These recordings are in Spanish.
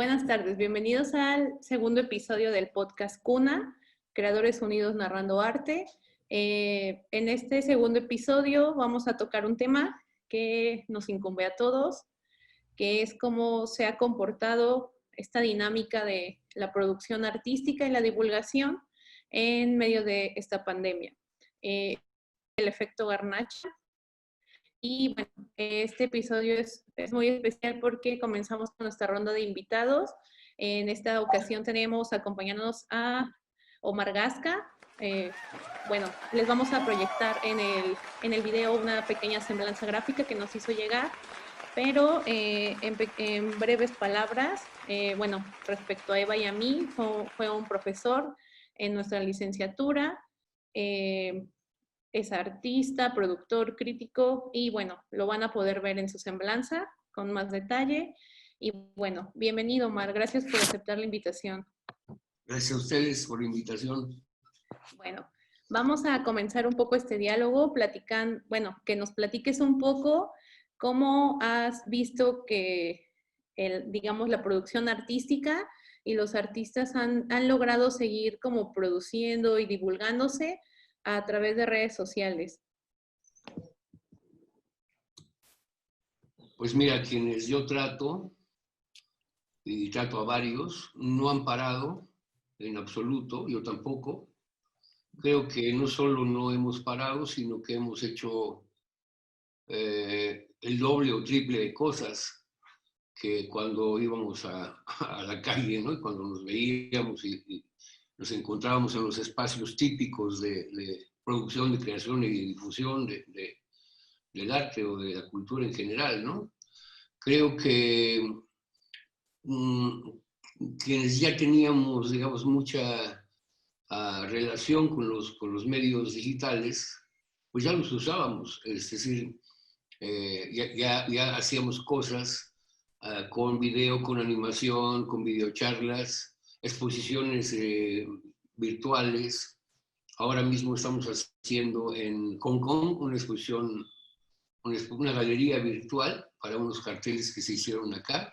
Buenas tardes, bienvenidos al segundo episodio del podcast Cuna, Creadores Unidos Narrando Arte. En este segundo episodio vamos a tocar un tema que nos incumbe a todos, que es cómo se ha comportado esta dinámica de la producción artística y la divulgación en medio de esta pandemia. El efecto garnacha. Y bueno, este episodio es muy especial porque comenzamos con nuestra ronda de invitados. En esta ocasión tenemos acompañándonos a Omar Gasca. Bueno, les vamos a proyectar en el video una pequeña semblanza gráfica que nos hizo llegar, pero en breves palabras, bueno, respecto a Eva y a mí, fue un profesor en nuestra licenciatura. Es artista, productor, crítico y bueno, lo van a poder ver en su semblanza con más detalle. Y bueno, bienvenido Omar, gracias por aceptar la invitación. Gracias a ustedes por la invitación. Bueno, vamos a comenzar un poco este diálogo platicando, bueno, que nos platiques un poco cómo has visto que, digamos, la producción artística y los artistas han logrado seguir como produciendo y divulgándose a través de redes sociales. Pues mira, quienes yo trato, y trato a varios, no han parado en absoluto, yo tampoco. Creo que no solo no hemos parado, sino que hemos hecho el doble o triple de cosas que cuando íbamos a la calle, ¿no? Y cuando nos veíamos y nos encontrábamos en los espacios típicos de producción, de creación y de difusión del arte o de la cultura en general, ¿no? Creo que quienes ya teníamos, digamos, mucha relación con los medios digitales, pues ya los usábamos, es decir, ya hacíamos cosas con video, con animación, con videocharlas, exposiciones virtuales. Ahora mismo estamos haciendo en Hong Kong una exposición, una galería virtual para unos carteles que se hicieron acá.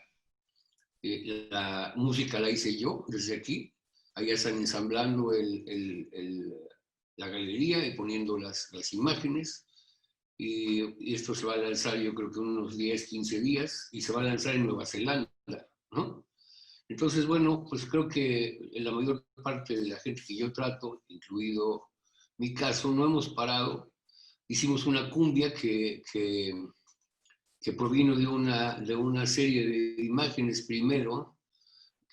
La música la hice yo desde aquí. Allá están ensamblando la galería y poniendo las imágenes. Y esto se va a lanzar yo creo que en unos 10, 15 días y se va a lanzar en Nueva Zelanda, ¿no? Entonces, bueno, pues creo que la mayor parte de la gente que yo trato, incluido mi caso, no hemos parado. Hicimos una cumbia que provino de una serie de imágenes primero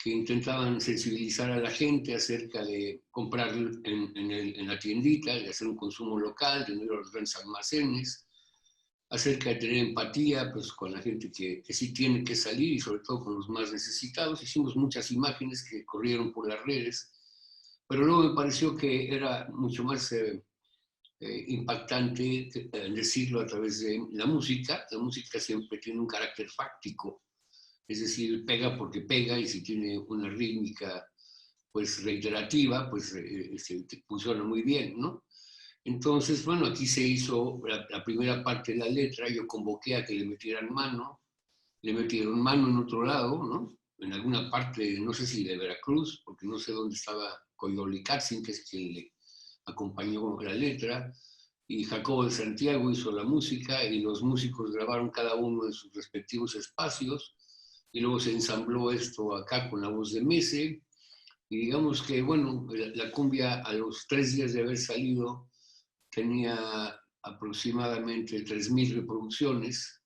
que intentaban sensibilizar a la gente acerca de comprar en la tiendita, de hacer un consumo local, de no ir a los grandes almacenes, acerca de tener empatía pues, con la gente que sí tiene que salir y sobre todo con los más necesitados. Hicimos muchas imágenes que corrieron por las redes, pero luego me pareció que era mucho más impactante decirlo a través de la música. La música siempre tiene un carácter fáctico, es decir, pega porque pega y si tiene una rítmica pues reiterativa, pues funciona muy bien, ¿no? Entonces, bueno, aquí se hizo la primera parte de la letra, yo convoqué a que le metieran mano, le metieron mano en otro lado, ¿no? En alguna parte, no sé si de Veracruz, porque no sé dónde estaba Coyoli Katzin, que es quien le acompañó con la letra, y Jacobo de Santiago hizo la música y los músicos grabaron cada uno en sus respectivos espacios y luego se ensambló esto acá con la voz de Mese y digamos que, bueno, la cumbia a los 3 días de haber salido tenía aproximadamente 3,000 reproducciones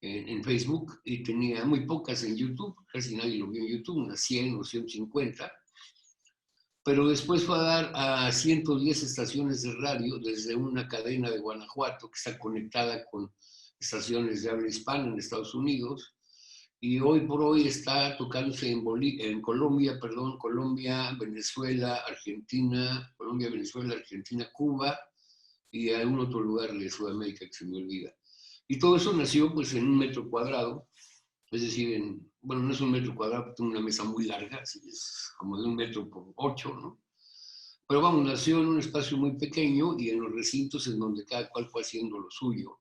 en Facebook y tenía muy pocas en YouTube, casi nadie lo vio en YouTube, unas 100 o 150. Pero después fue a dar a 110 estaciones de radio desde una cadena de Guanajuato que está conectada con estaciones de habla hispana en Estados Unidos. Y hoy por hoy está tocándose en Colombia, perdón, Colombia, Venezuela, Argentina, Colombia, Venezuela, Argentina, Cuba y algún otro lugar de Sudamérica que se me olvida. Y todo eso nació pues en 1 metro cuadrado, es decir, bueno, no es 1 metro cuadrado, tengo una mesa muy larga, es como de 1 metro por 8, ¿no? Pero vamos, nació en un espacio muy pequeño y en los recintos en donde cada cual fue haciendo lo suyo.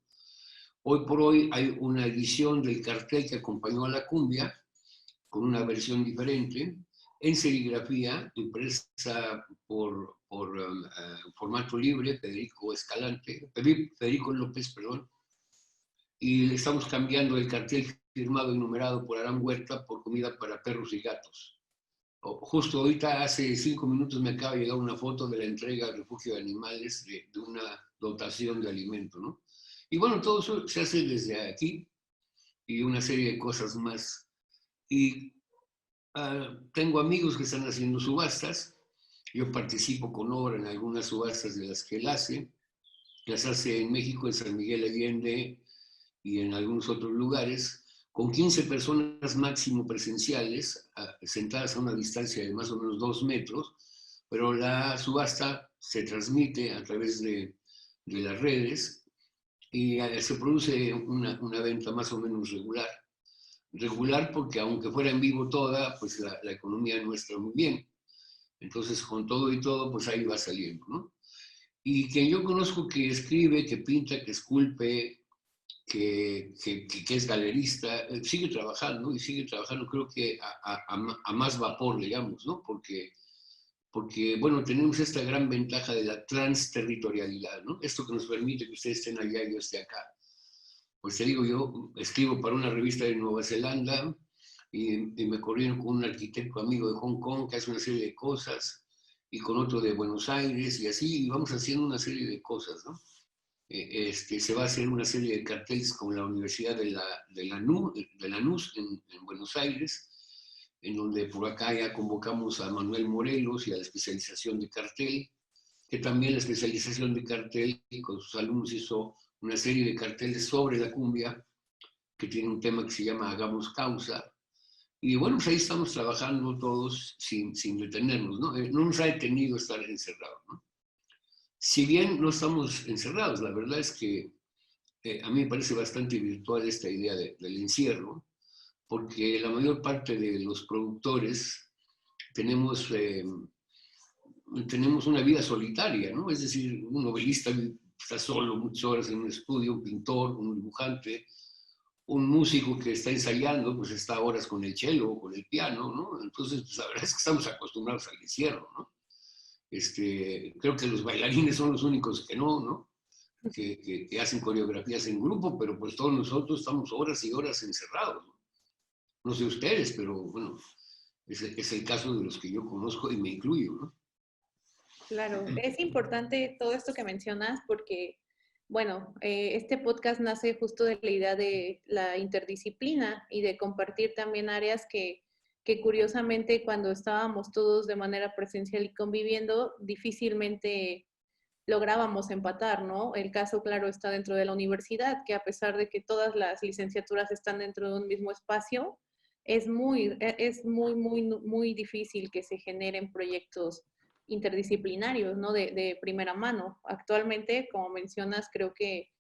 Hoy por hoy hay una edición del cartel que acompañó a la cumbia con una versión diferente, en serigrafía, impresa por formato libre, Federico López, perdón, y estamos cambiando el cartel firmado y numerado por Aram Huerta por Comida para Perros y Gatos. Justo ahorita, hace 5 minutos, me acaba de llegar una foto de la entrega al refugio de animales de una dotación de alimento, ¿no? Y bueno, todo eso se hace desde aquí y una serie de cosas más. Y tengo amigos que están haciendo subastas. Yo participo con obra en algunas subastas de las que él hace. Las hace en México, en San Miguel Allende y en algunos otros lugares, con 15 personas máximo presenciales, sentadas a una distancia de más o menos 2 metros, pero la subasta se transmite a través de las redes y se produce una venta más o menos regular. Regular porque aunque fuera en vivo toda, pues la economía no está muy bien. Entonces, con todo y todo, pues ahí va saliendo, ¿no? Y quien yo conozco que escribe, que pinta, que esculpe, que es galerista, sigue trabajando y sigue trabajando, creo que a más vapor, digamos, ¿no? Porque, bueno, tenemos esta gran ventaja de la transterritorialidad, ¿no? Esto que nos permite que ustedes estén allá y yo esté acá. Pues te digo, yo escribo para una revista de Nueva Zelanda y me corrieron con un arquitecto amigo de Hong Kong que hace una serie de cosas y con otro de Buenos Aires y así, y vamos haciendo una serie de cosas, ¿no? Se va a hacer una serie de carteles con la Universidad de Lanús en Buenos Aires, en donde por acá ya convocamos a Manuel Morelos y a la especialización de cartel, que también la especialización de cartel con sus alumnos hizo una serie de carteles sobre la cumbia, que tiene un tema que se llama Hagamos Causa. Y bueno, pues ahí estamos trabajando todos sin detenernos, ¿no? No nos ha detenido estar encerrados, ¿no? Si bien no estamos encerrados, la verdad es que a mí me parece bastante virtual esta idea del encierro, porque la mayor parte de los productores tenemos, tenemos una vida solitaria, ¿no? Es decir, un novelista está solo muchas horas en un estudio, un pintor, un dibujante, un músico que está ensayando, pues está horas con el cello o con el piano, ¿no? Entonces, pues la verdad es que estamos acostumbrados al encierro, ¿no? Creo que los bailarines son los únicos que no, que hacen coreografías en grupo, pero pues todos nosotros estamos horas y horas encerrados. No sé ustedes, pero bueno, es el caso de los que yo conozco y me incluyo, ¿no? Claro, es importante todo esto que mencionas porque, bueno, este podcast nace justo de la idea de la interdisciplina y de compartir también áreas que curiosamente cuando estábamos todos de manera presencial y conviviendo, difícilmente lográbamos empatar, ¿no? El caso, claro, está dentro de la universidad, que a pesar de que todas las licenciaturas están dentro de un mismo espacio, muy difícil que se generen proyectos interdisciplinarios, ¿no? De primera mano. Actualmente, como mencionas, creo que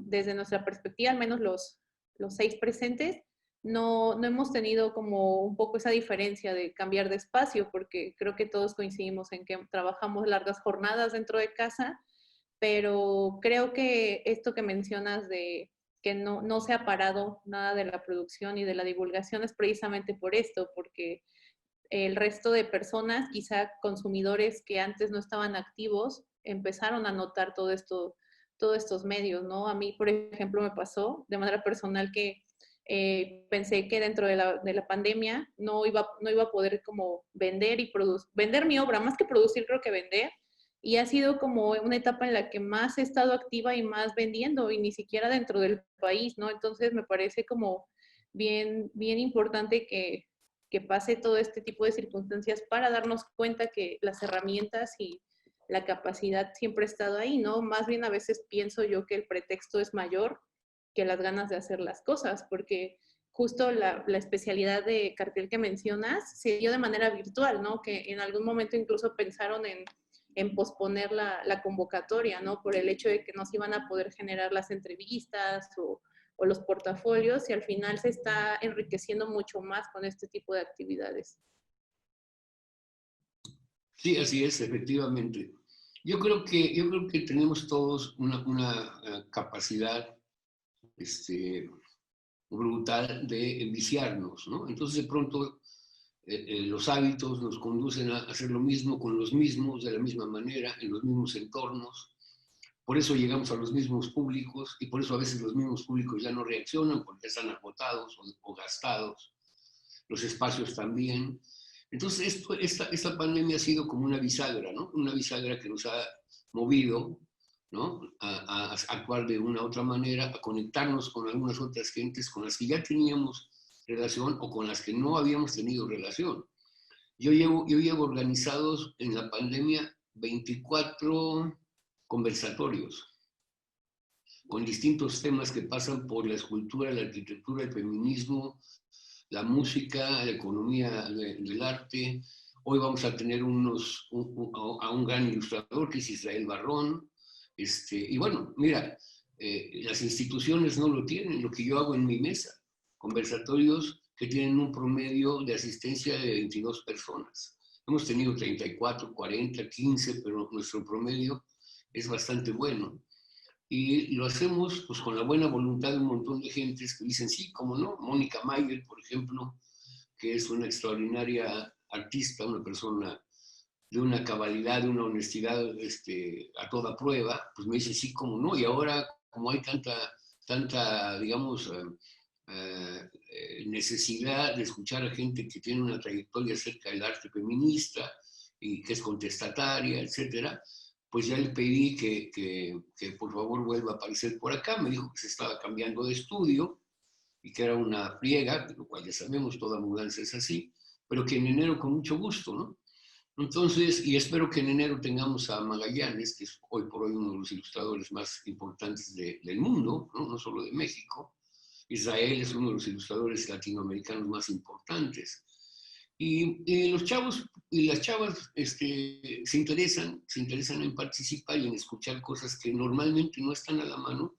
desde nuestra perspectiva, al menos los 6 presentes, no hemos tenido como un poco esa diferencia de cambiar de espacio, porque creo que todos coincidimos en que trabajamos largas jornadas dentro de casa, pero creo que esto que mencionas de que no se ha parado nada de la producción y de la divulgación es precisamente por esto, porque el resto de personas, quizá consumidores que antes no estaban activos, empezaron a notar todo esto, todos estos medios, ¿no? A mí, por ejemplo, me pasó de manera personal que pensé que dentro de la pandemia no iba a poder como vender y vender mi obra, más que producir, creo que vender. Y ha sido como una etapa en la que más he estado activa y más vendiendo, y ni siquiera dentro del país, ¿no? Entonces me parece como bien importante que pase todo este tipo de circunstancias para darnos cuenta que las herramientas y la capacidad siempre ha estado ahí, ¿no? Más bien a veces pienso yo que el pretexto es mayor que las ganas de hacer las cosas, porque justo la especialidad de cartel que mencionas se dio de manera virtual, ¿no? Que en algún momento incluso pensaron en posponer la convocatoria, ¿no? Por el hecho de que no se iban a poder generar las entrevistas o los portafolios, y al final se está enriqueciendo mucho más con este tipo de actividades. Sí, así es, efectivamente. Yo creo que tenemos todos una capacidad brutal de enviciarnos, ¿no? Entonces de pronto los hábitos nos conducen a hacer lo mismo con los mismos, de la misma manera, en los mismos entornos. Por eso llegamos a los mismos públicos y por eso a veces los mismos públicos ya no reaccionan porque están agotados o gastados. Los espacios también. Entonces esta pandemia ha sido como una bisagra, ¿no? Una bisagra que nos ha movido, ¿no? A actuar de una u otra manera, a conectarnos con algunas otras gentes con las que ya teníamos relación o con las que no habíamos tenido relación. Yo llevo organizados en la pandemia 24 conversatorios con distintos temas que pasan por la escultura, la arquitectura, el feminismo, la música, la economía del arte. Hoy vamos a tener a un gran ilustrador que es Israel Barrón. Y bueno, mira, las instituciones no lo tienen, lo que yo hago en mi mesa, conversatorios que tienen un promedio de asistencia de 22 personas. Hemos tenido 34, 40, 15, pero nuestro promedio es bastante bueno. Y lo hacemos pues, con la buena voluntad de un montón de gentes que dicen, sí, cómo no. Mónica Mayer, por ejemplo, que es una extraordinaria artista, una persona de una cabalidad, de una honestidad a toda prueba, pues me dice, sí, cómo no. Y ahora, como hay tanta digamos, necesidad de escuchar a gente que tiene una trayectoria acerca del arte feminista y que es contestataria, etcétera, pues ya le pedí que por favor vuelva a aparecer por acá. Me dijo que se estaba cambiando de estudio y que era una friega, lo cual ya sabemos, toda mudanza es así, pero que en enero con mucho gusto, ¿no? Entonces, y espero que en enero tengamos a Magallanes, que es hoy por hoy uno de los ilustradores más importantes del mundo, ¿no? No solo de México. Israel es uno de los ilustradores latinoamericanos más importantes. Y los chavos y las chavas se interesan en participar y en escuchar cosas que normalmente no están a la mano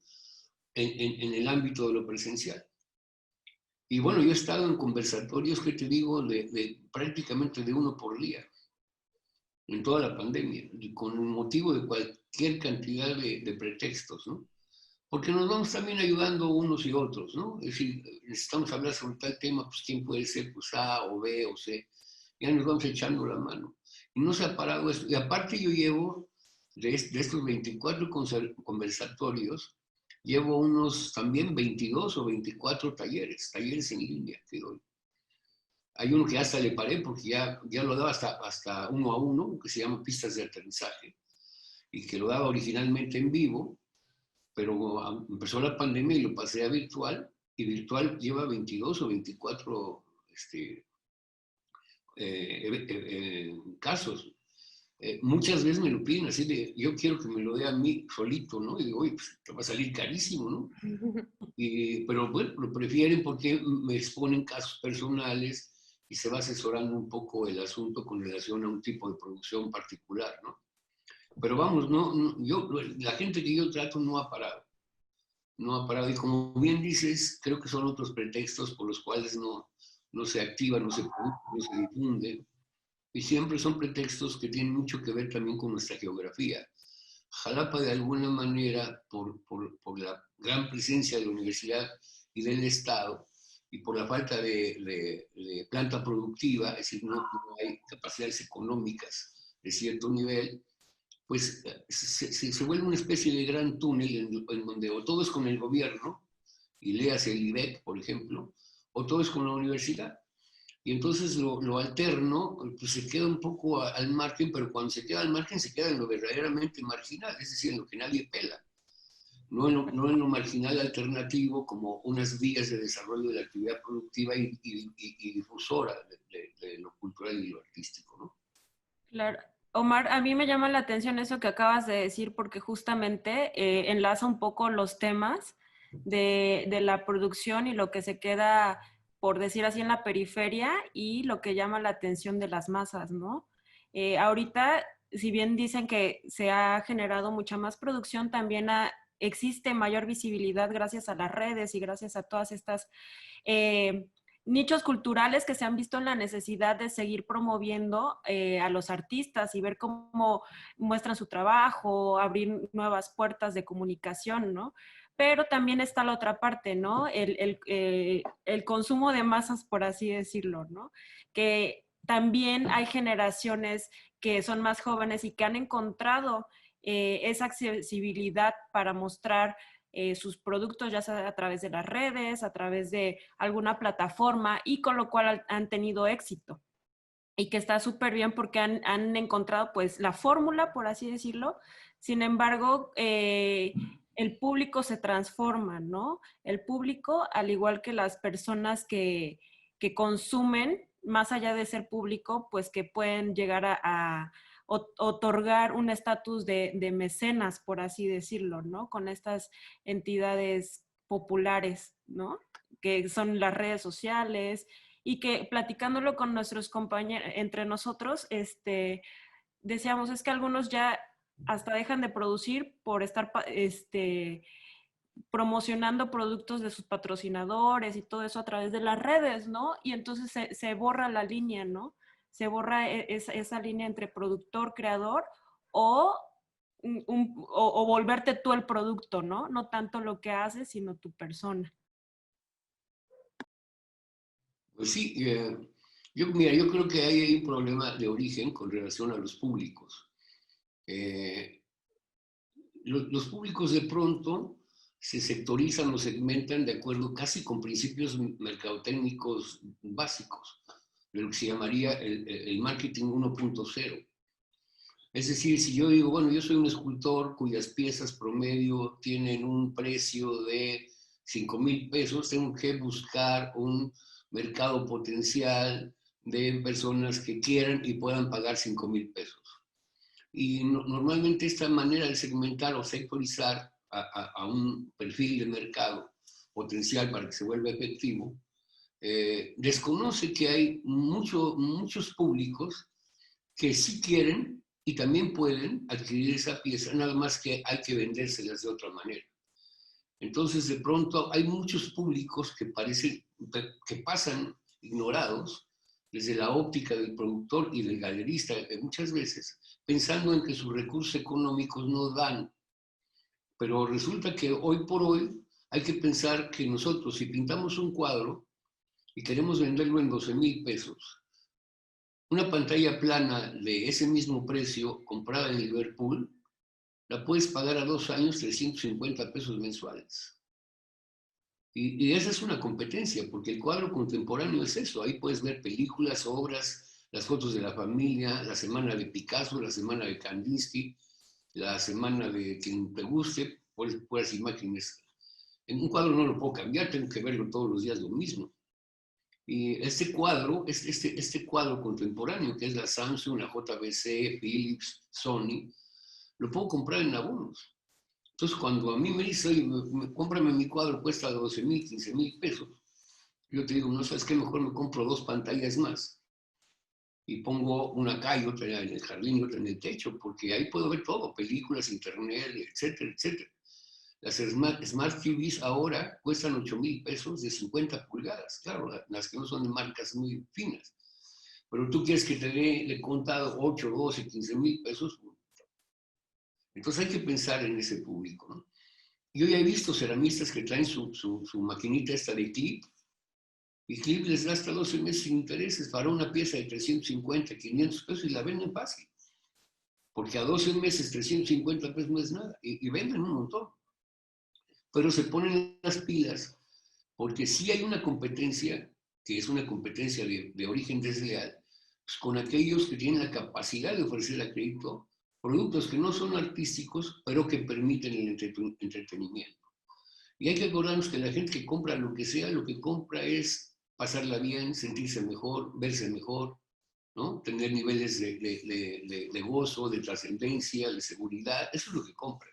en el ámbito de lo presencial. Y bueno, yo he estado en conversatorios que te digo prácticamente de uno por día, en toda la pandemia, y con motivo de cualquier cantidad de pretextos, ¿no? Porque nos vamos también ayudando unos y otros, ¿no? Es decir, necesitamos hablar sobre tal tema, pues quién puede ser, pues A o B o C, ya nos vamos echando la mano. Y no se ha parado esto. Y aparte yo llevo, de estos 24 conversatorios, llevo unos también 22 o 24 talleres en línea que doy. Hay uno que hasta le paré porque ya lo daba hasta uno a uno, que se llama Pistas de Aterrizaje, y que lo daba originalmente en vivo, pero empezó la pandemia y lo pasé a virtual, y virtual lleva 22 o 24 casos. Muchas veces me lo piden así de, yo quiero que me lo dé a mí solito, ¿no? Y digo, oye, pues te va a salir carísimo, ¿no? Pero bueno, lo prefieren porque me exponen casos personales y se va asesorando un poco el asunto con relación a un tipo de producción particular, ¿no? Pero vamos, la gente que yo trato no ha parado. No ha parado. Y como bien dices, creo que son otros pretextos por los cuales no se activa, no se produce, no se difunde. Y siempre son pretextos que tienen mucho que ver también con nuestra geografía. Jalapa, de alguna manera, por la gran presencia de la universidad y del Estado, y por la falta de planta productiva, es decir, no hay capacidades económicas de cierto nivel, pues se vuelve una especie de gran túnel en donde o todo es con el gobierno, y léase el IBEC, por ejemplo, o todo es con la universidad. Y entonces lo alterno pues se queda un poco al margen, pero cuando se queda al margen se queda en lo verdaderamente marginal, es decir, en lo que nadie pela, no en lo marginal alternativo como unas vías de desarrollo de la actividad productiva y difusora de lo cultural y lo artístico, ¿no? Claro. Omar, a mí me llama la atención eso que acabas de decir porque justamente enlaza un poco los temas de la producción y lo que se queda, por decir así, en la periferia y lo que llama la atención de las masas, ¿no? Ahorita, si bien dicen que se ha generado mucha más producción, también existe mayor visibilidad gracias a las redes y gracias a todas estas nichos culturales que se han visto en la necesidad de seguir promoviendo a los artistas y ver cómo muestran su trabajo, abrir nuevas puertas de comunicación, ¿no? pero también está la otra parte, ¿no? El consumo de masas, por así decirlo, ¿no? Que también hay generaciones que son más jóvenes y que han encontrado esa accesibilidad para mostrar sus productos, ya sea a través de las redes, a través de alguna plataforma, y con lo cual han tenido éxito. Y que está súper bien porque han encontrado pues la fórmula, por así decirlo. Sin embargo, el público se transforma, ¿no? El público, al igual que las personas que consumen, más allá de ser público, pues que pueden llegar a otorgar un estatus de mecenas, por así decirlo, ¿no? Con estas entidades populares, ¿no? Que son las redes sociales, y que platicándolo con nuestros compañeros, entre nosotros, decíamos, es que algunos ya hasta dejan de producir por estar promocionando productos de sus patrocinadores y todo eso a través de las redes, ¿no? Y entonces se borra la línea, ¿no? Se borra esa línea entre productor, creador o, o volverte tú el producto, ¿no? No tanto lo que haces, sino tu persona. Pues sí, mira, yo creo que hay un problema de origen con relación a los públicos. Los públicos de pronto se sectorizan o segmentan de acuerdo casi con principios mercadotécnicos básicos, de lo que se llamaría el marketing 1.0. Es decir, si yo digo, bueno, yo soy un escultor cuyas piezas promedio tienen un precio de 5,000 pesos, tengo que buscar un mercado potencial de personas que quieran y puedan pagar 5,000 pesos. Y normalmente esta manera de segmentar o sectorizar a un perfil de mercado potencial para que se vuelva efectivo, desconoce que hay muchos públicos que sí quieren y también pueden adquirir esa pieza, nada más que hay que vendérselas de otra manera. Entonces, de pronto, hay muchos públicos que pasan ignorados desde la óptica del productor y del galerista, muchas veces, pensando en que sus recursos económicos no dan. Pero resulta que hoy por hoy hay que pensar que nosotros, si pintamos un cuadro y queremos venderlo en 12,000 pesos, una pantalla plana de ese mismo precio comprada en Liverpool, la puedes pagar a 2 años 350 pesos mensuales. Y esa es una competencia, porque el cuadro contemporáneo es eso. Ahí puedes ver películas, obras, las fotos de la familia, la semana de Picasso, la semana de Kandinsky, la semana de quien te guste, puras imágenes. En un cuadro no lo puedo cambiar, tengo que verlo todos los días lo mismo. Y este cuadro, este cuadro contemporáneo, que es la Samsung, la JVC, Philips, Sony, lo puedo comprar en abonos. Entonces, cuando a mí me dice, cómprame mi cuadro, cuesta 12,000, 15,000 pesos, yo te digo, no sabes qué, mejor me compro 2 pantallas más y pongo una acá y otra en el jardín y otra en el techo, porque ahí puedo ver todo, películas, internet, etcétera, etcétera. Las Smart TVs ahora cuestan 8,000 pesos de 50 pulgadas, claro, las que no son de marcas muy finas. Pero tú quieres que te dé contado 8, 12, 15,000 pesos. Entonces hay que pensar en ese público, ¿no? Yo ya he visto ceramistas que traen su maquinita esta de clip, y clip les da hasta 12 meses sin intereses para una pieza de 350, 500 pesos y la venden fácil. Porque a 12 meses 350 pesos no es nada, y venden un montón. Pero se ponen las pilas porque sí hay una competencia, que es una competencia de origen desleal, pues con aquellos que tienen la capacidad de ofrecer a crédito productos que no son artísticos, pero que permiten el entretenimiento. Y hay que acordarnos que la gente que compra lo que sea, lo que compra es pasarla bien, sentirse mejor, verse mejor, ¿no? Tener niveles de gozo, de trascendencia, de seguridad, eso es lo que compran.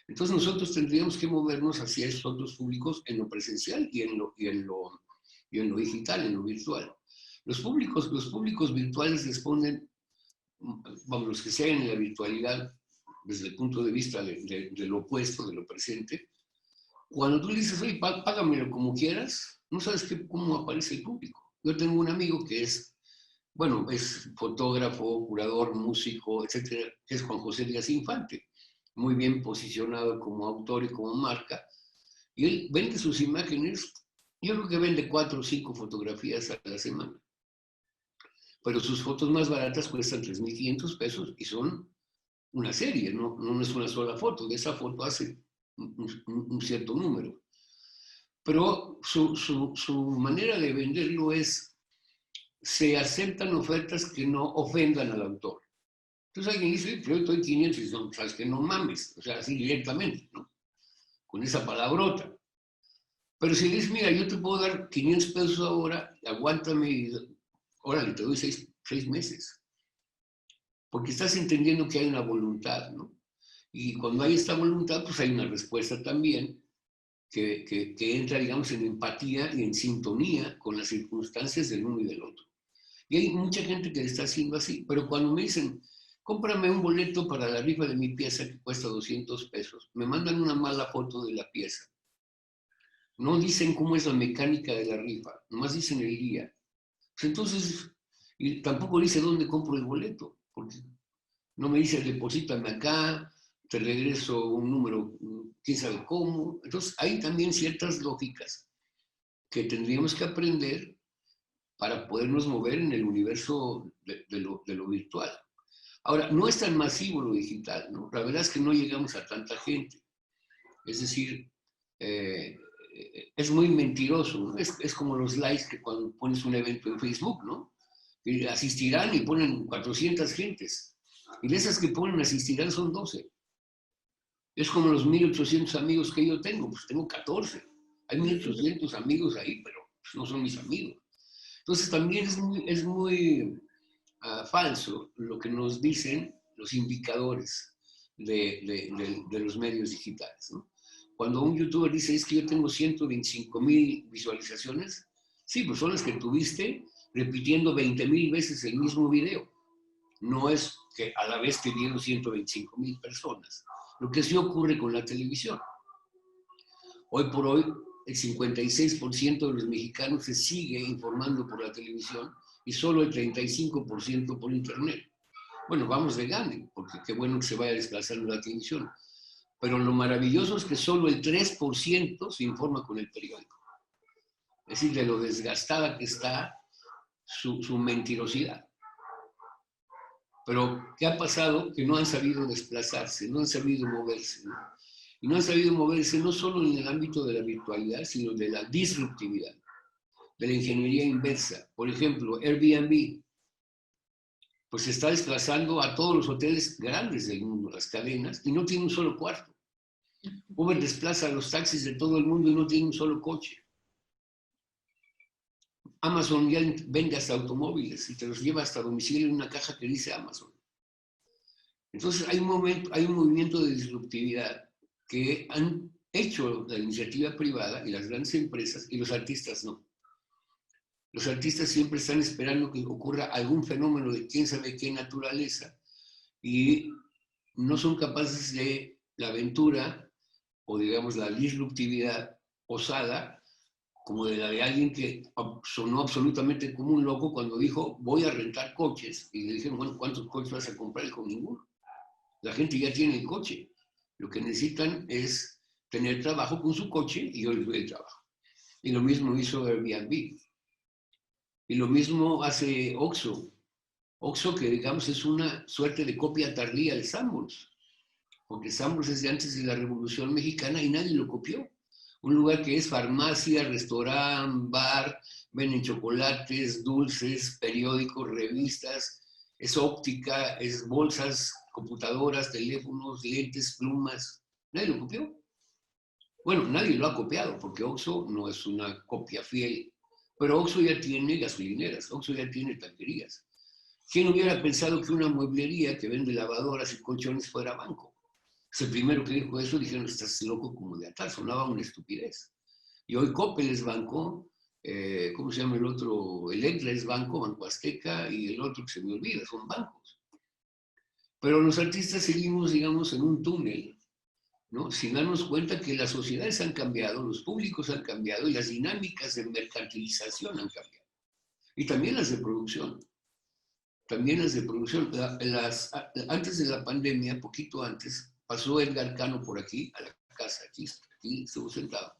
Entonces nosotros tendríamos que movernos hacia esos otros públicos en lo presencial y en lo digital, en lo virtual. Los públicos virtuales responden, vamos, los que se hagan en la virtualidad desde el punto de vista de lo opuesto, de lo presente. Cuando tú le dices, oye, págamelo como quieras, no sabes cómo aparece el público. Yo tengo un amigo que es fotógrafo, curador, músico, etcétera, que es Juan José Díaz Infante, muy bien posicionado como autor y como marca, Y él vende sus imágenes, yo creo que vende 4 o 5 fotografías a la semana. Pero sus fotos más baratas cuestan 3,500 pesos y son una serie, no es una sola foto. De esa foto hace un cierto número. Pero su manera de venderlo es, se aceptan ofertas que no ofendan al autor. Entonces alguien dice, yo doy 500 y no, sabes que no mames, o sea, así directamente, ¿no? Con esa palabrota. Pero si dices, mira, yo te puedo dar 500 pesos ahora, aguántame y órale, te doy 6 meses. Porque estás entendiendo que hay una voluntad, ¿no? Y cuando hay esta voluntad, pues hay una respuesta también que entra, digamos, en empatía y en sintonía con las circunstancias del uno y del otro. Y hay mucha gente que está haciendo así, pero cuando me dicen, cómprame un boleto para la rifa de mi pieza que cuesta 200 pesos, me mandan una mala foto de la pieza. No dicen cómo es la mecánica de la rifa, nomás dicen el día. Pues entonces, y tampoco dice dónde compro el boleto, porque no me dice deposítame acá, te regreso un número, quién sabe cómo. Entonces, hay también ciertas lógicas que tendríamos que aprender para podernos mover en el universo de lo virtual. Ahora, no es tan masivo lo digital, ¿no? La verdad es que no llegamos a tanta gente. Es decir, es muy mentiroso, ¿no? Es como los likes que cuando pones un evento en Facebook, ¿no? Que asistirán y ponen 400 gentes. Y de esas que ponen asistirán son 12. Es como los 1,800 amigos que yo tengo, pues tengo 14. Hay 1,800 amigos ahí, pero pues no son mis amigos. Entonces también es muy falso lo que nos dicen los indicadores de los medios digitales, ¿no? Cuando un youtuber dice, es que yo tengo 125,000 visualizaciones, sí, pues son las que tuviste repitiendo 20,000 veces el mismo video. No es que a la vez te vieron 125,000 personas. Lo que sí ocurre con la televisión. Hoy por hoy, el 56% de los mexicanos se sigue informando por la televisión y solo el 35% por internet. Bueno, vamos de gane, porque qué bueno que se vaya desplazando la televisión. Pero lo maravilloso es que solo el 3% se informa con el periódico. Es decir, de lo desgastada que está su mentirosidad. Pero, ¿qué ha pasado? Que no han sabido desplazarse, no han sabido moverse, ¿no? Y no han sabido moverse no solo en el ámbito de la virtualidad, sino de la disruptividad, de la ingeniería inversa. Por ejemplo, Airbnb, pues se está desplazando a todos los hoteles grandes del mundo, las cadenas, y no tiene un solo cuarto. Uber desplaza a los taxis de todo el mundo y no tiene un solo coche. Amazon ya vende hasta automóviles y te los lleva hasta domicilio en una caja que dice Amazon. Entonces hay un movimiento de disruptividad que han hecho la iniciativa privada y las grandes empresas, y los artistas no. Los artistas siempre están esperando que ocurra algún fenómeno de quién sabe qué naturaleza y no son capaces de la aventura o digamos la disruptividad osada como de la de alguien que sonó absolutamente como un loco cuando dijo voy a rentar coches y le dijeron, bueno, ¿cuántos coches vas a comprar? Con ninguno. La gente ya tiene el coche. Lo que necesitan es tener trabajo con su coche y yo les doy el trabajo. Y lo mismo hizo Airbnb. Y lo mismo hace Oxxo. Oxxo, que digamos es una suerte de copia tardía de Sanborns. Porque Sanborns es de antes de la Revolución Mexicana y nadie lo copió. Un lugar que es farmacia, restaurante, bar, venden chocolates, dulces, periódicos, revistas, es óptica, es bolsas, computadoras, teléfonos, lentes, plumas. Nadie lo copió. Bueno, nadie lo ha copiado porque Oxxo no es una copia fiel. Pero Oxxo ya tiene gasolineras, Oxxo ya tiene tanquerías. ¿Quién hubiera pensado que una mueblería que vende lavadoras y colchones fuera banco? El primero que dijo eso, dijeron, estás loco como de atar, sonaba una estupidez. Y hoy Coppel es banco, ¿cómo se llama el otro? Electra es banco, Banco Azteca, y el otro que se me olvida, son bancos. Pero los artistas seguimos, digamos, en un túnel, ¿no? Sin darnos cuenta que las sociedades han cambiado, los públicos han cambiado y las dinámicas de mercantilización han cambiado. Y también las de producción. También las de producción. Antes de la pandemia, poquito antes, pasó Edgar Cano por aquí, a la casa, aquí estuvo sentado.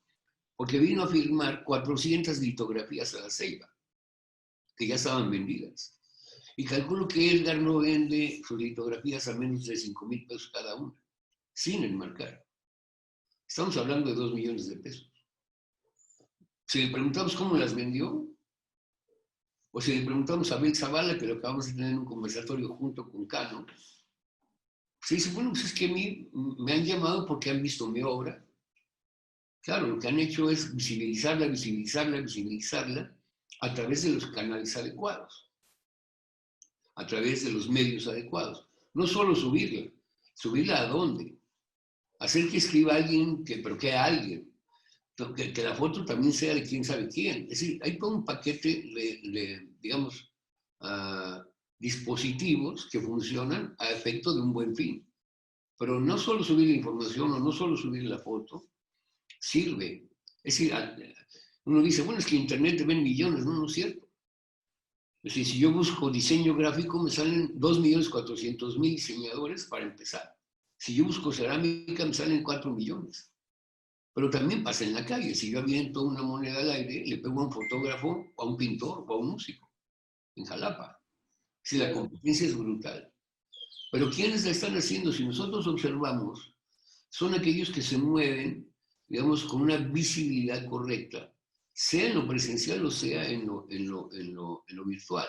porque vino a firmar 400 litografías a la Ceiba, que ya estaban vendidas. Y calculo que Edgar no vende sus litografías a menos de 5,000 pesos cada una, sin enmarcar. Estamos hablando de 2 millones de pesos. Si le preguntamos cómo las vendió, o si le preguntamos a Abel Zavala, que lo acabamos de tener en un conversatorio junto con Cano, se dice, bueno, pues es que a mí me han llamado porque han visto mi obra. Claro, lo que han hecho es visibilizarla a través de los canales adecuados, a través de los medios adecuados. No solo subirla, subirla a dónde, hacer que escriba alguien, pero que a alguien, que la foto también sea de quién sabe quién. Es decir, hay todo un paquete digamos, dispositivos que funcionan a efecto de un buen fin. Pero no solo subir la información o no solo subir la foto sirve. Es decir, uno dice, bueno, es que Internet te ven millones. No, no es cierto. Es decir, si yo busco diseño gráfico, me salen 2.400.000 diseñadores para empezar. Si yo busco cerámica, me salen 4 millones. Pero también pasa en la calle. Si yo aviento una moneda al aire, le pego a un fotógrafo, a un pintor o a un músico en Jalapa. Si la competencia es brutal. Pero ¿quiénes la están haciendo? Si nosotros observamos, son aquellos que se mueven, digamos, con una visibilidad correcta, sea en lo presencial o sea en lo virtual.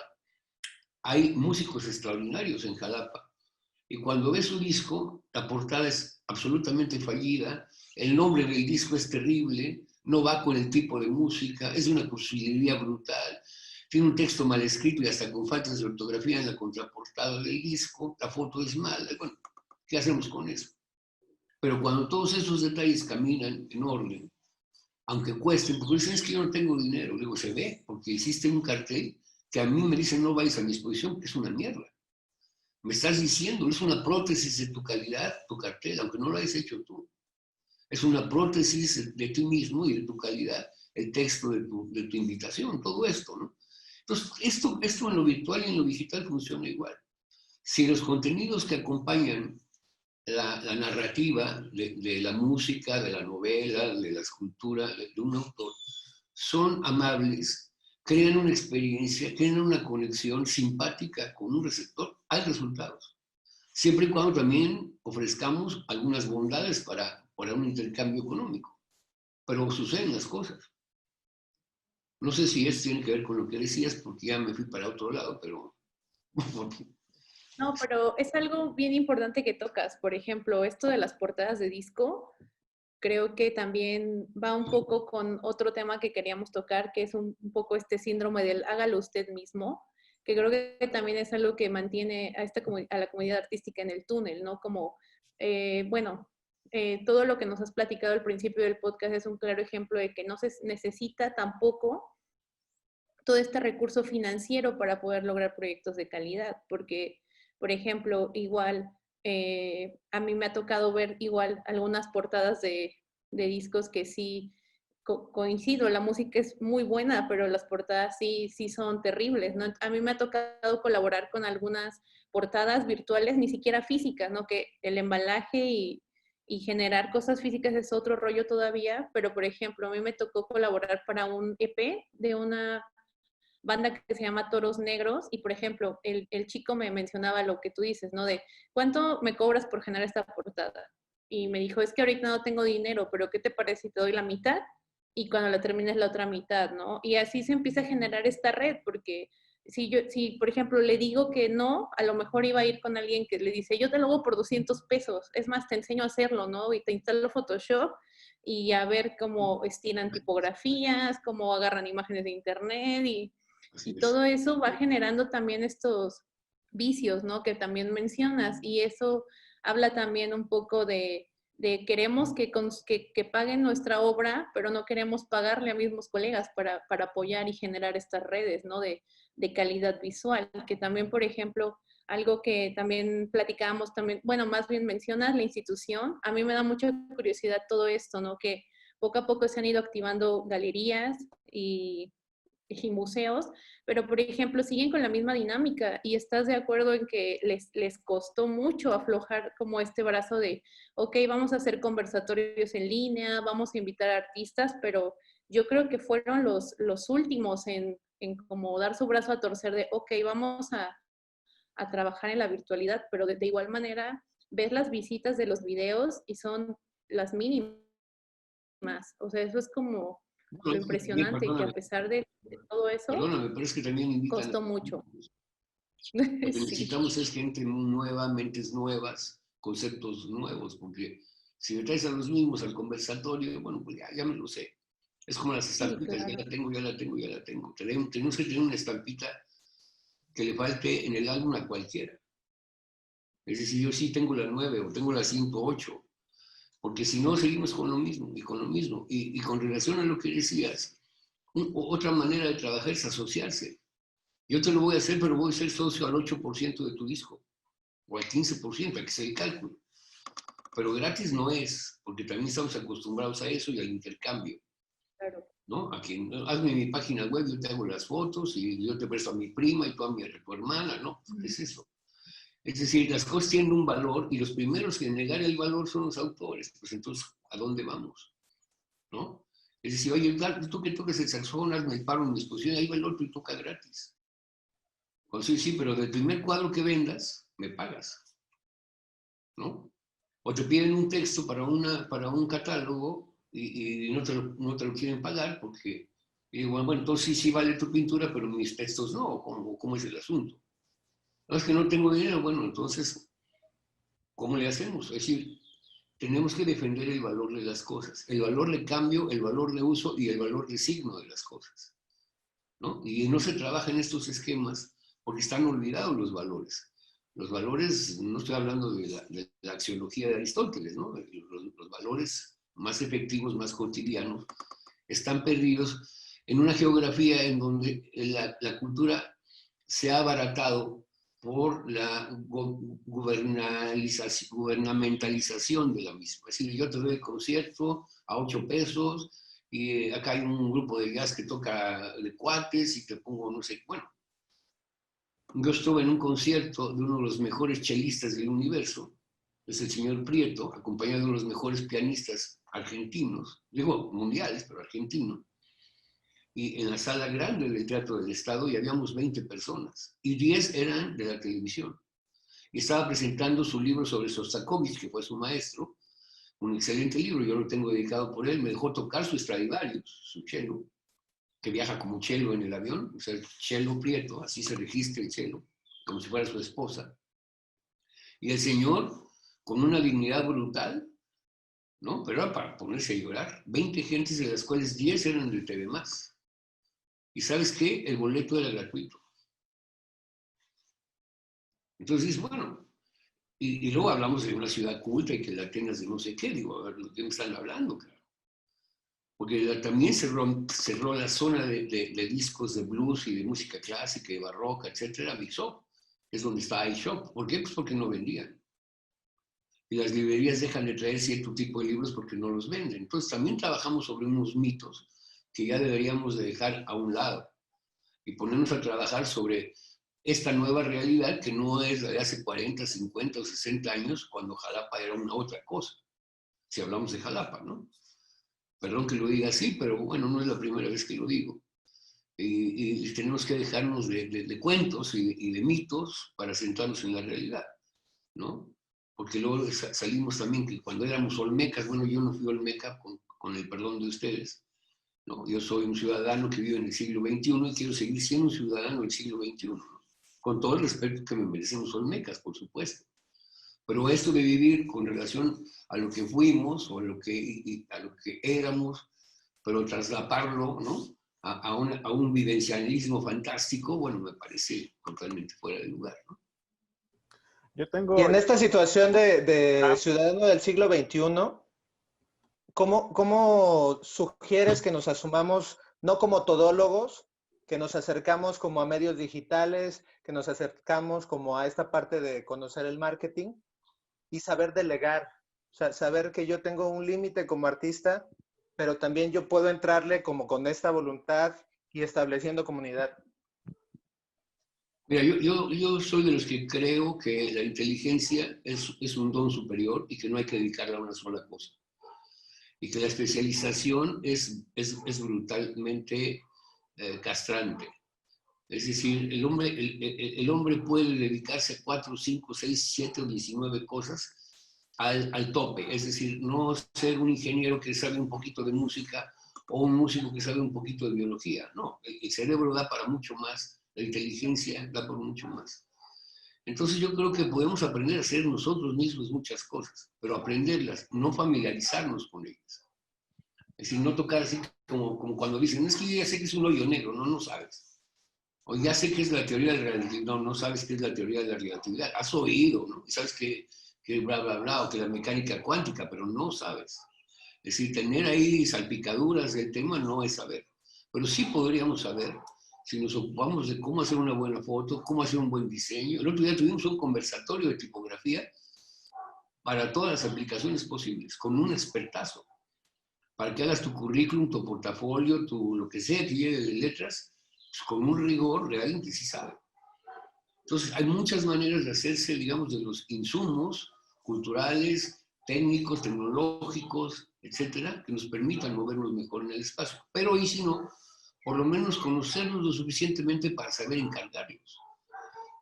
Hay músicos extraordinarios en Jalapa. Y cuando ves su disco, la portada es absolutamente fallida, el nombre del disco es terrible, no va con el tipo de música, es de una cursilería brutal, tiene un texto mal escrito y hasta con faltas de ortografía en la contraportada del disco, la foto es mala. Bueno, ¿qué hacemos con eso? Pero cuando todos esos detalles caminan en orden, aunque cuesten, porque dicen, es que yo no tengo dinero, luego se ve, porque hiciste un cartel que a mí me dicen no vayas a mi exposición, que es una mierda. Me estás diciendo, es una prótesis de tu calidad, tu cartel, aunque no lo hayas hecho tú. Es una prótesis de ti mismo y de tu calidad, el texto de tu invitación, todo esto, ¿no? Entonces, esto en lo virtual y en lo digital funciona igual. Si los contenidos que acompañan la narrativa de la música, de la novela, de la escultura, de un autor, son amables, crean una experiencia, crean una conexión simpática con un receptor, hay resultados. Siempre y cuando también ofrezcamos algunas bondades para un intercambio económico. Pero suceden las cosas. No sé si esto tiene que ver con lo que decías, porque ya me fui para otro lado, pero... No, pero es algo bien importante que tocas. Por ejemplo, esto de las portadas de disco, creo que también va un poco con otro tema que queríamos tocar, que es un poco este síndrome del hágalo usted mismo, que creo que también es algo que mantiene a la comunidad artística en el túnel, ¿no? Como, todo lo que nos has platicado al principio del podcast es un claro ejemplo de que no se necesita tampoco todo este recurso financiero para poder lograr proyectos de calidad, porque, por ejemplo, igual, a mí me ha tocado ver igual algunas portadas de discos que sí coincido, la música es muy buena, pero las portadas sí son terribles, ¿no? A mí me ha tocado colaborar con algunas portadas virtuales, ni siquiera físicas, ¿no? Que el embalaje y generar cosas físicas es otro rollo todavía, pero por ejemplo, a mí me tocó colaborar para un EP de una banda que se llama Toros Negros y, por ejemplo, el chico me mencionaba lo que tú dices, ¿no? De, ¿cuánto me cobras por generar esta portada? Y me dijo, es que ahorita no tengo dinero, pero ¿qué te parece si te doy la mitad? Y cuando la termines la otra mitad, ¿no? Y así se empieza a generar esta red, porque si por ejemplo, le digo que no, a lo mejor iba a ir con alguien que le dice, yo te lo hago por 200 pesos, es más, te enseño a hacerlo, ¿no? Y te instalo Photoshop y a ver cómo estiran tipografías, cómo agarran imágenes de internet y todo eso va generando también estos vicios, ¿no? Que también mencionas y eso habla también un poco de queremos que paguen nuestra obra, pero no queremos pagarle a mismos colegas para apoyar y generar estas redes, ¿no? De calidad visual, que también, por ejemplo, algo que también platicábamos también, bueno, más bien mencionas la institución, a mí me da mucha curiosidad todo esto, ¿no? Que poco a poco se han ido activando galerías y y museos, pero por ejemplo siguen con la misma dinámica y estás de acuerdo en que les costó mucho aflojar como este brazo de, ok, vamos a hacer conversatorios en línea, vamos a invitar a artistas, pero yo creo que fueron los últimos en como dar su brazo a torcer de, ok, vamos a trabajar en la virtualidad, pero de igual manera ves las visitas de los videos y son las mínimas. O sea, eso es como lo impresionante, que a pesar de todo eso, Perdóname, pero es que también invitan. costó mucho. Lo que Sí. necesitamos es gente nueva, mentes nuevas, conceptos nuevos, porque si me traes a los mismos al conversatorio, bueno, pues ya me lo sé. Es como las estampitas, Sí, claro. ya la tengo. Tenemos que tener una estampita que le falte en el álbum a cualquiera. Es decir, yo sí tengo la 9 o tengo la 108, porque si no seguimos con lo mismo y con lo mismo. Y con relación a lo que decías, otra manera de trabajar es asociarse. Yo te lo voy a hacer, pero voy a ser socio al 8% de tu disco, o al 15%, a que sea el cálculo. Pero gratis no es, porque también estamos acostumbrados a eso y al intercambio. Claro. ¿No? Aquí, hazme mi página web, yo te hago las fotos y yo te presto a mi prima y tú a tu hermana, ¿no? Es eso. Es decir, las cosas tienen un valor y los primeros que negar el valor son los autores. Pues entonces, ¿a dónde vamos? ¿No? Es decir, oye, tú que tocas el saxofón, hazme el paro en mi exposición, ahí va el otro y toca gratis. Pues sí, pero del primer cuadro que vendas, me pagas, ¿no? O te piden un texto para un catálogo y no te lo quieren pagar porque, digo, bueno, entonces sí vale tu pintura, pero mis textos no, ¿cómo es el asunto? No, es que no tengo dinero, bueno, entonces, ¿cómo le hacemos? Es decir, tenemos que defender el valor de las cosas, el valor de cambio, el valor de uso y el valor de signo de las cosas, ¿no? Y no se trabaja en estos esquemas porque están olvidados los valores. Los valores, no estoy hablando de la axiología de Aristóteles, ¿no? Los valores más efectivos, más cotidianos, están perdidos en una geografía en donde la cultura se ha abaratado por la gubernamentalización de la misma. Es decir, yo te doy el concierto a 8 pesos y acá hay un grupo de jazz que toca de cuates y te pongo no sé, bueno. Yo estuve en un concierto de uno de los mejores chelistas del universo, es el señor Prieto, acompañado de uno de los mejores pianistas argentinos, digo mundiales, pero argentinos, y en la sala grande del Teatro del Estado y habíamos 20 personas, y 10 eran de la televisión. Y estaba presentando su libro sobre Sostakovich, que fue su maestro, un excelente libro, yo lo tengo dedicado por él, me dejó tocar su Stradivarius, su cello, que viaja como cello en el avión, o sea, el cello Prieto, así se registra el cello, como si fuera su esposa. Y el señor, con una dignidad brutal, ¿no? Pero era para ponerse a llorar. 20 gentes, de las cuales 10 eran del TV+. ¿Y sabes qué? El boleto era gratuito. Entonces, bueno, y luego hablamos de una ciudad culta y que la Atenas de no sé qué, digo, a ver, ¿de qué me están hablando, claro? Porque también cerró la zona de discos de blues y de música clásica y barroca, etcétera, Big Shop, es donde está iShop. ¿Por qué? Pues porque no vendían. Y las librerías dejan de traer cierto tipo de libros porque no los venden. Entonces también trabajamos sobre unos mitos que ya deberíamos de dejar a un lado y ponernos a trabajar sobre esta nueva realidad que no es la de hace 40, 50 o 60 años, cuando Jalapa era una otra cosa, si hablamos de Jalapa, ¿no? Perdón que lo diga así, pero bueno, no es la primera vez que lo digo. Y tenemos que dejarnos de cuentos y de mitos para centrarnos en la realidad, ¿no? Porque luego salimos también que cuando éramos olmecas, bueno, yo no fui olmeca con el perdón de ustedes, ¿no? Yo soy un ciudadano que vive en el siglo XXI y quiero seguir siendo un ciudadano del siglo XXI, ¿no? Con todo el respeto que me merecen los olmecas, por supuesto. Pero esto de vivir con relación a lo que fuimos o a lo que éramos, pero traslaparlo, ¿no? A un vivencialismo fantástico, bueno, me parece totalmente fuera de lugar, ¿no? Yo tengo... Y en esta situación de ciudadano del siglo XXI, ¿cómo sugieres que nos asumamos, no como todólogos, que nos acercamos como a medios digitales, que nos acercamos como a esta parte de conocer el marketing y saber delegar? O sea, saber que yo tengo un límite como artista, pero también yo puedo entrarle como con esta voluntad y estableciendo comunidad. Mira, yo soy de los que creo que la inteligencia es un don superior y que no hay que dedicarla a una sola cosa. Y que la especialización es brutalmente castrante. Es decir, el hombre puede dedicarse a 4, 5, 6, 7 o 19 cosas al tope. Es decir, no ser un ingeniero que sabe un poquito de música o un músico que sabe un poquito de biología. No, el cerebro da para mucho más, la inteligencia da por mucho más. Entonces yo creo que podemos aprender a hacer nosotros mismos muchas cosas, pero aprenderlas, no familiarizarnos con ellas. Es decir, no tocar así como cuando dicen, es que yo ya sé que es un hoyo negro, no sabes. O ya sé qué es la teoría de la relatividad, no sabes qué es la teoría de la relatividad. Has oído, ¿no? Sabes que bla, bla, bla, o que la mecánica cuántica, pero no sabes. Es decir, tener ahí salpicaduras del tema no es saber. Pero sí podríamos saber si nos ocupamos de cómo hacer una buena foto, cómo hacer un buen diseño. El otro día tuvimos un conversatorio de tipografía para todas las aplicaciones posibles, con un expertazo, para que hagas tu currículum, tu portafolio, tu lo que sea que lleve de letras, pues con un rigor realmente sí sabe. Entonces, hay muchas maneras de hacerse, digamos, de los insumos culturales, técnicos, tecnológicos, etcétera, que nos permitan movernos mejor en el espacio. Pero, y si no, por lo menos conocernos lo suficientemente para saber encargarlos.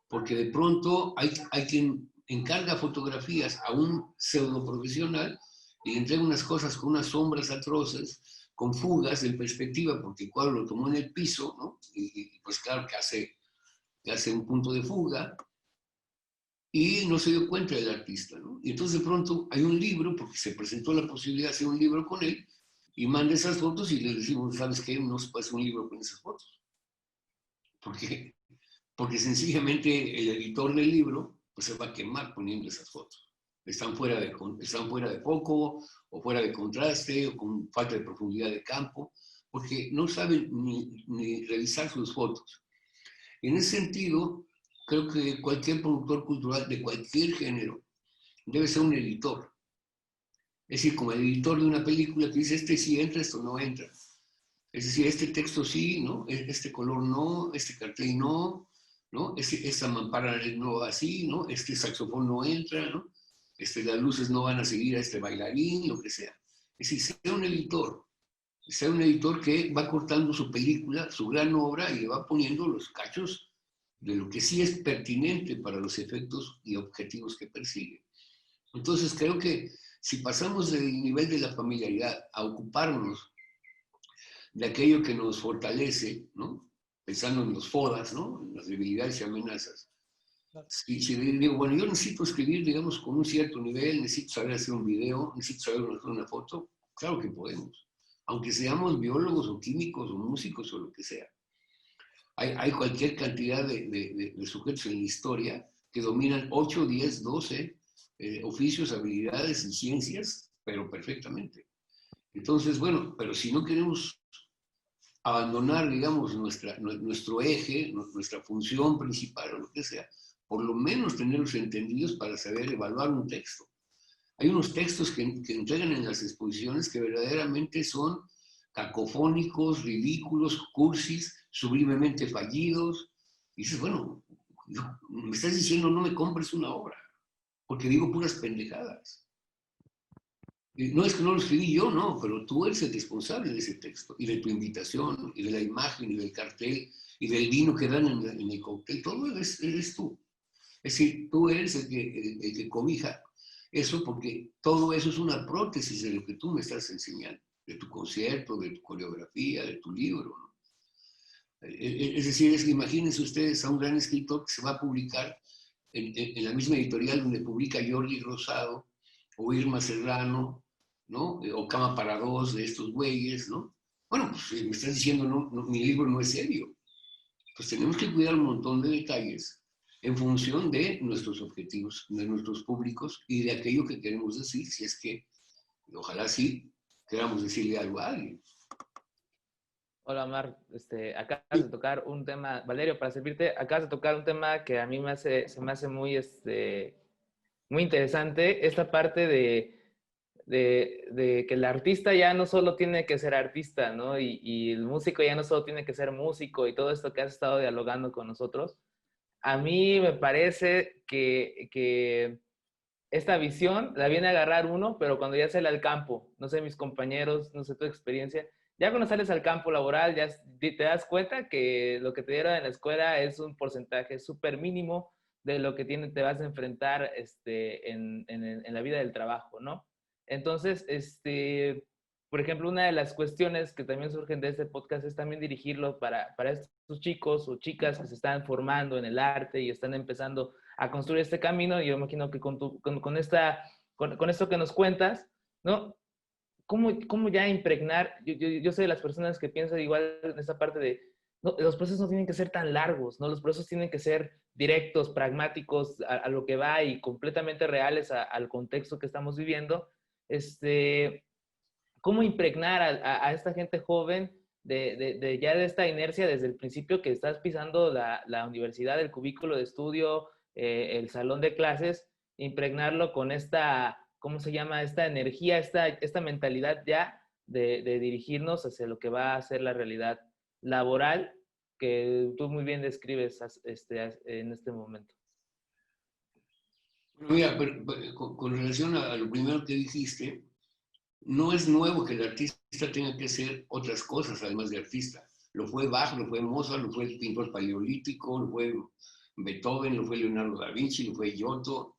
Porque de pronto hay quien encarga fotografías a un pseudo profesional y le entrega unas cosas con unas sombras atroces, con fugas en perspectiva, porque el cuadro lo tomó en el piso, ¿no? Y pues claro que hace un punto de fuga, y no se dio cuenta del artista, ¿no? Y entonces de pronto hay un libro, porque se presentó la posibilidad de hacer un libro con él, y manda esas fotos y le decimos, ¿sabes qué? No se puede hacer un libro con esas fotos. Porque sencillamente el editor del libro pues se va a quemar poniendo esas fotos. Están fuera de foco, o fuera de contraste, o con falta de profundidad de campo, porque no saben ni revisar sus fotos. En ese sentido, creo que cualquier productor cultural de cualquier género debe ser un editor. Es decir, como el editor de una película que dice, este sí entra, esto no entra. Es decir, este texto sí, ¿no? Este color no, este cartel no, ¿no? Esta mampara no va así, ¿no? Este saxofón no entra, ¿no? Las luces no van a seguir a este bailarín, lo que sea. Es decir, sea un editor que va cortando su película, su gran obra, y le va poniendo los cachos de lo que sí es pertinente para los efectos y objetivos que persigue. Entonces, creo que si pasamos del nivel de la familiaridad a ocuparnos de aquello que nos fortalece, ¿no? Pensando en los FODAS, ¿no? En las debilidades y amenazas. Si digo, bueno, yo necesito escribir, digamos, con un cierto nivel, necesito saber hacer un video, necesito saber hacer una foto, claro que podemos. Aunque seamos biólogos o químicos o músicos o lo que sea. Hay cualquier cantidad de sujetos en la historia que dominan 8, 10, 12 oficios, habilidades y ciencias, pero perfectamente. Entonces, bueno, pero si no queremos abandonar, digamos, nuestro eje, nuestra función principal o lo que sea, por lo menos tenerlos entendidos para saber evaluar un texto. Hay unos textos que entregan en las exposiciones que verdaderamente son cacofónicos, ridículos, cursis, sublimemente fallidos. Y dices, bueno, me estás diciendo no me compres una obra, porque digo puras pendejadas. No es que no lo escribí yo, no, pero tú eres el responsable de ese texto, y de tu invitación, y de la imagen, y del cartel, y del vino que dan en el cóctel, todo eres tú. Es decir, tú eres el que cobija eso, porque todo eso es una prótesis de lo que tú me estás enseñando, de tu concierto, de tu coreografía, de tu libro, ¿no? Es decir, imagínense ustedes a un gran escritor que se va a publicar en la misma editorial donde publica Jordi Rosado, o Irma Serrano, ¿no? O Cama para Dos de estos güeyes, ¿no? Bueno, pues me estás diciendo, no, mi libro no es serio. Pues tenemos que cuidar un montón de detalles en función de nuestros objetivos, de nuestros públicos y de aquello que queremos decir, si es que, ojalá sí, queramos decirle algo a alguien. Hola, Omar. Acabas de tocar un tema, Valerio, para servirte, acabas de tocar un tema que a mí se me hace muy, muy interesante. Esta parte de de que el artista ya no solo tiene que ser artista, ¿no? Y el músico ya no solo tiene que ser músico y todo esto que has estado dialogando con nosotros. A mí me parece que esta visión la viene a agarrar uno, pero cuando ya sale al campo, no sé, mis compañeros, no sé tu experiencia, ya cuando sales al campo laboral, ya te das cuenta que lo que te dieron en la escuela es un porcentaje súper mínimo de lo que te vas a enfrentar en la vida del trabajo, ¿no? Entonces, por ejemplo, una de las cuestiones que también surgen de este podcast es también dirigirlo para estos chicos o chicas que se están formando en el arte y están empezando a construir este camino. Y yo imagino que con esto que nos cuentas, ¿no? ¿Cómo ya impregnar? Yo soy de las personas que piensan igual en esta parte de, no, los procesos no tienen que ser tan largos, ¿no? Los procesos tienen que ser directos, pragmáticos, a lo que va y completamente reales al contexto que estamos viviendo. ¿Cómo impregnar a esta gente joven ya de esta inercia desde el principio que estás pisando la universidad, el cubículo de estudio, el salón de clases, impregnarlo con esta, ¿cómo se llama? Esta energía, esta mentalidad ya de dirigirnos hacia lo que va a ser la realidad laboral que tú muy bien describes en este momento? Bueno, mira, con relación a lo primero que dijiste, no es nuevo que el artista tenga que hacer otras cosas además de artista. Lo fue Bach, lo fue Mozart, lo fue el pintor paleolítico, lo fue Beethoven, lo fue Leonardo da Vinci, lo fue Giotto,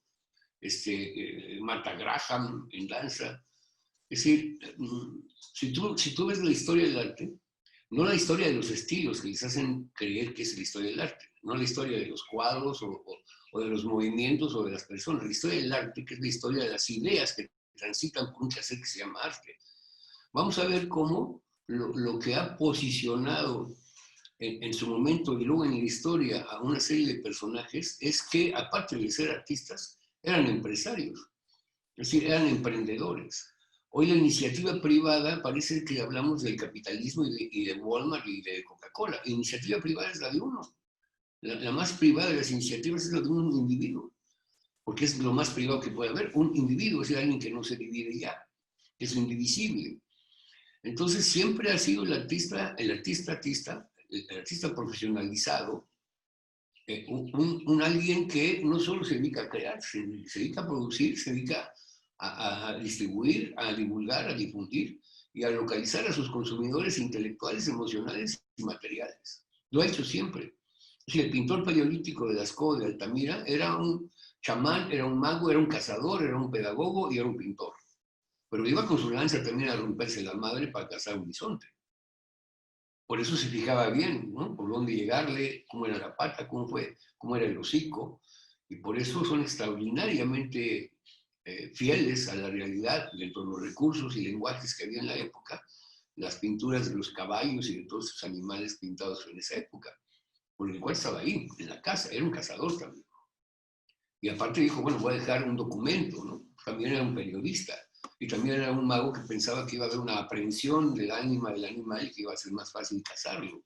Martha Graham en danza. Es decir, si tú ves la historia del arte, no la historia de los estilos que les hacen creer que es la historia del arte, no la historia de los cuadros o de los movimientos o de las personas, la historia del arte, que es la historia de las ideas que transitan por un quehacer que se llama arte. Vamos a ver cómo lo que ha posicionado en su momento y luego en la historia a una serie de personajes es que, aparte de ser artistas, eran empresarios, es decir, eran emprendedores. Hoy la iniciativa privada, parece que hablamos del capitalismo y de Walmart y de Coca-Cola. La iniciativa privada es la de uno. La más privada de las iniciativas es la de un individuo, porque es lo más privado que puede haber. Un individuo es decir, alguien que no se divide ya, que es indivisible. Entonces siempre ha sido el artista profesionalizado, un alguien que no solo se dedica a crear, se dedica a producir, se dedica a distribuir, a divulgar, a difundir y a localizar a sus consumidores intelectuales, emocionales y materiales. Lo ha hecho siempre. O sea, el pintor paleolítico de Lascaux de Altamira era un chamán, era un mago, era un cazador, era un pedagogo y era un pintor. Pero iba con su lanza también a romperse la madre para cazar un bisonte. Por eso se fijaba bien, ¿no? Por dónde llegarle, cómo era la pata, cómo era el hocico. Y por eso son extraordinariamente fieles a la realidad dentro de los recursos y lenguajes que había en la época, las pinturas de los caballos y de todos esos animales pintados en esa época. Porque el cual estaba ahí, en la casa, era un cazador también. Y aparte dijo, bueno, voy a dejar un documento, ¿no? También era un periodista. Y también era un mago que pensaba que iba a haber una aprehensión del ánima del animal y que iba a ser más fácil cazarlo.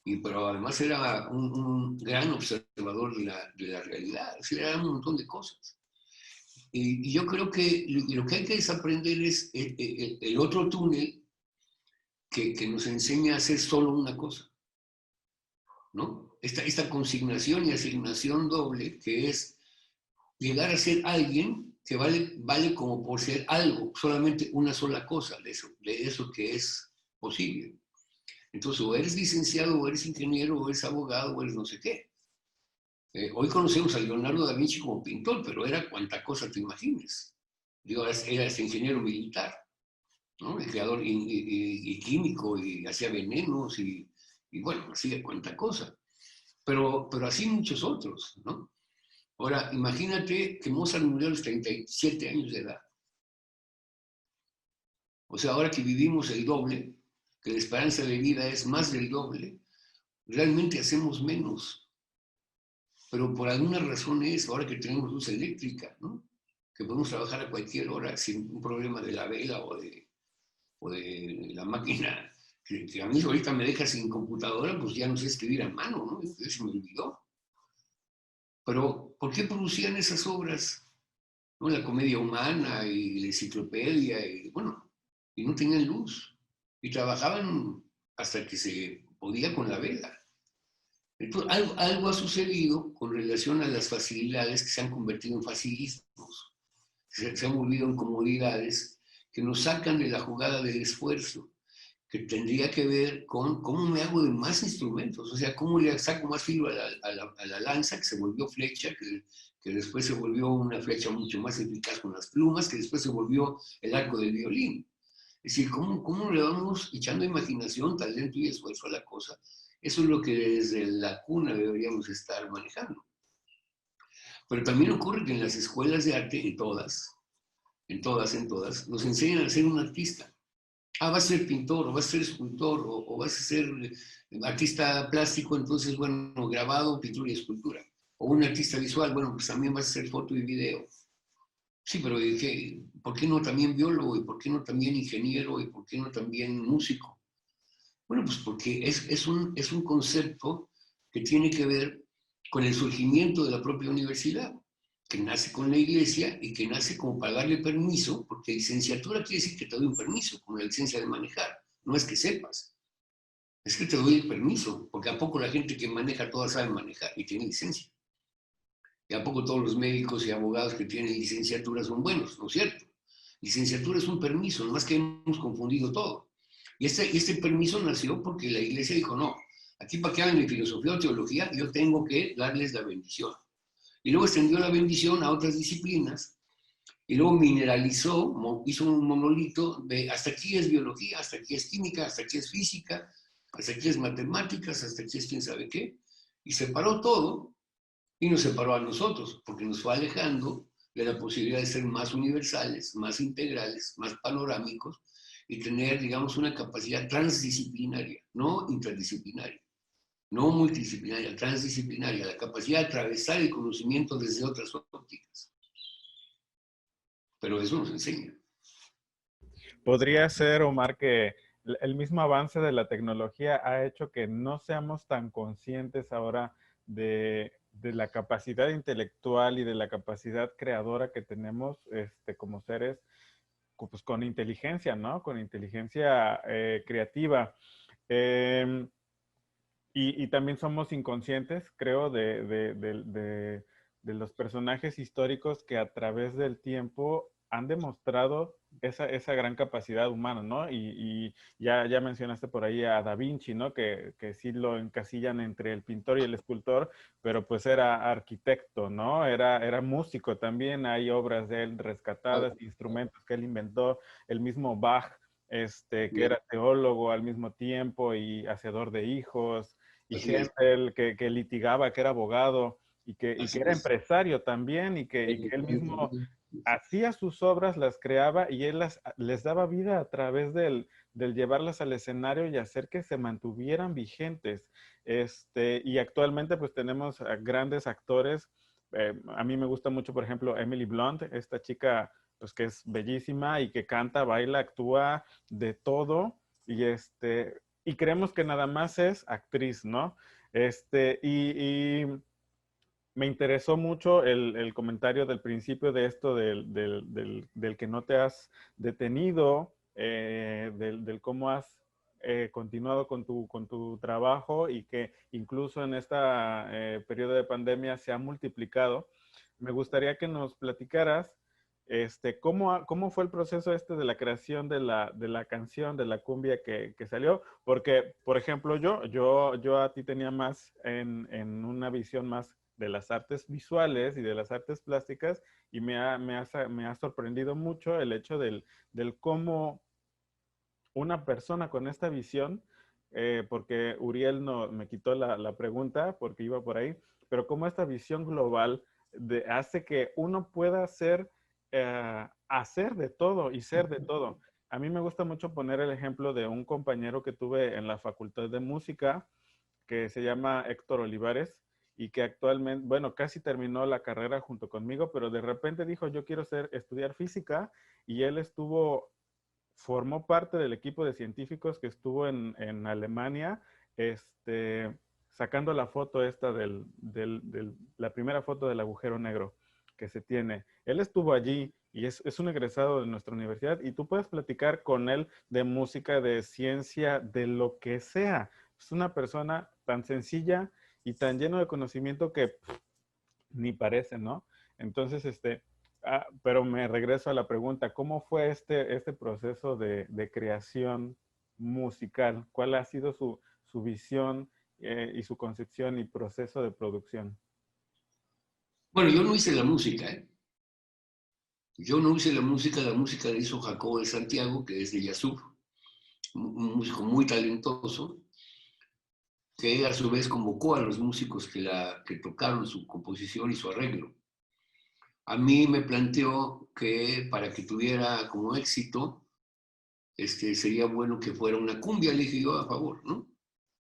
Pero además era un gran observador de la realidad. O sea, era un montón de cosas. Y yo creo que lo que hay que desaprender es el otro túnel que nos enseña a hacer solo una cosa, ¿no? Esta consignación y asignación doble, que es llegar a ser alguien que vale como por ser algo, solamente una sola cosa de eso que es posible. Entonces, o eres licenciado, o eres ingeniero, o eres abogado, o eres no sé qué. Hoy conocemos a Leonardo da Vinci como pintor, pero era cuanta cosa te imagines. Digo, era ingeniero militar, ¿no? El creador y químico, y hacía venenos, y bueno, hacía cuanta cosa. Pero así muchos otros, ¿no? Ahora, imagínate que Mozart murió a los 37 años de edad. O sea, ahora que vivimos el doble, que la esperanza de vida es más del doble, realmente hacemos menos. Pero por alguna razón es, ahora que tenemos luz eléctrica, ¿no? Que podemos trabajar a cualquier hora sin un problema de la vela o de la máquina, que a mí ahorita me deja sin computadora, pues ya no sé escribir a mano, ¿no? Se me olvidó. Pero, ¿por qué producían esas obras ¿no? La comedia humana y la enciclopedia, y bueno, y no tenían luz. Y trabajaban hasta que se podía con la vela. Entonces, algo ha sucedido con relación a las facilidades que se han convertido en facilismos, se han volvido en comodidades que nos sacan de la jugada del esfuerzo, que tendría que ver con cómo me hago de más instrumentos, o sea, cómo le saco más filo a la lanza, que se volvió flecha, que después se volvió una flecha mucho más eficaz con las plumas, que después se volvió el arco del violín. Es decir, cómo le vamos echando imaginación, talento y esfuerzo a la cosa. Eso es lo que desde la cuna deberíamos estar manejando. Pero también ocurre que en las escuelas de arte, en todas, nos enseñan a ser un artista. Vas a ser pintor, o vas a ser escultor, o vas a ser artista plástico, entonces, bueno, grabado, pintura y escultura. O un artista visual, bueno, pues también vas a hacer foto y video. Sí, pero ¿por qué no también biólogo? ¿Y por qué no también ingeniero? ¿Y por qué no también músico? Bueno, pues porque es un concepto que tiene que ver con el surgimiento de la propia universidad, que nace con la iglesia y que nace como para darle permiso, porque licenciatura quiere decir que te doy un permiso, como la licencia de manejar. No es que sepas, es que te doy el permiso, porque ¿a poco la gente que maneja toda sabe manejar y tiene licencia? ¿Y a poco todos los médicos y abogados que tienen licenciatura son buenos? ¿No es cierto? Licenciatura es un permiso, nomás que hemos confundido todo. Y este permiso nació porque la iglesia dijo, no, aquí para que hagan mi filosofía o teología, yo tengo que darles la bendición. Y luego extendió la bendición a otras disciplinas, y luego mineralizó, hizo un monolito de hasta aquí es biología, hasta aquí es química, hasta aquí es física, hasta aquí es matemáticas, hasta aquí es quién sabe qué, y separó todo y nos separó a nosotros, porque nos fue alejando de la posibilidad de ser más universales, más integrales, más panorámicos y tener, digamos, una capacidad transdisciplinaria, no interdisciplinaria, no multidisciplinaria, transdisciplinaria, la capacidad de atravesar el conocimiento desde otras ópticas. Pero eso nos enseña. Podría ser, Omar, que el mismo avance de la tecnología ha hecho que no seamos tan conscientes ahora de la capacidad intelectual y de la capacidad creadora que tenemos como seres pues, con inteligencia, ¿no? Con inteligencia creativa. Eh, y también somos inconscientes, creo, de los personajes históricos que a través del tiempo han demostrado esa gran capacidad humana, ¿no? Y ya mencionaste por ahí a Da Vinci, ¿no? Que sí lo encasillan entre el pintor y el escultor, pero pues era arquitecto, ¿no? Era músico también, hay obras de él rescatadas, instrumentos que él inventó, el mismo Bach, que era teólogo al mismo tiempo y hacedor de hijos, y Händel, que litigaba, que era abogado y que era empresario también y que él mismo hacía sus obras, las creaba y él les daba vida a través del llevarlas al escenario y hacer que se mantuvieran vigentes. Y actualmente pues tenemos a grandes actores. A mí me gusta mucho, por ejemplo, Emily Blunt, esta chica pues que es bellísima y que canta, baila, actúa de todo y creemos que nada más es actriz, ¿no? Y me interesó mucho el comentario del principio de esto del que no te has detenido, del cómo has continuado con tu trabajo y que incluso en este periodo de pandemia se ha multiplicado. Me gustaría que nos platicaras ¿cómo fue el proceso de la creación de la canción, de la cumbia que salió? Porque, por ejemplo, yo a ti tenía más en una visión más de las artes visuales y de las artes plásticas y me ha sorprendido mucho el hecho del cómo una persona con esta visión, porque Uriel no, me quitó la pregunta porque iba por ahí, pero cómo esta visión global hace que uno pueda hacer de todo y ser de todo. A mí me gusta mucho poner el ejemplo de un compañero que tuve en la Facultad de Música que se llama Héctor Olivares y que actualmente, bueno, casi terminó la carrera junto conmigo, pero de repente dijo, yo quiero estudiar física y él formó parte del equipo de científicos que estuvo en Alemania, sacando la foto la primera foto del agujero negro, que se tiene. Él estuvo allí y es un egresado de nuestra universidad y tú puedes platicar con él de música, de ciencia, de lo que sea. Es una persona tan sencilla y tan lleno de conocimiento que ni parece, ¿no? Entonces, pero me regreso a la pregunta, ¿cómo fue este proceso de creación musical? ¿Cuál ha sido su visión y su concepción y proceso de producción? Bueno, yo no hice la música, ¿eh? Yo no hice la música la hizo Jacobo de Santiago, que es de Yasuf, un músico muy talentoso, que a su vez convocó a los músicos que tocaron su composición y su arreglo. A mí me planteó que para que tuviera como éxito, sería bueno que fuera una cumbia. Le dije yo a favor, ¿no?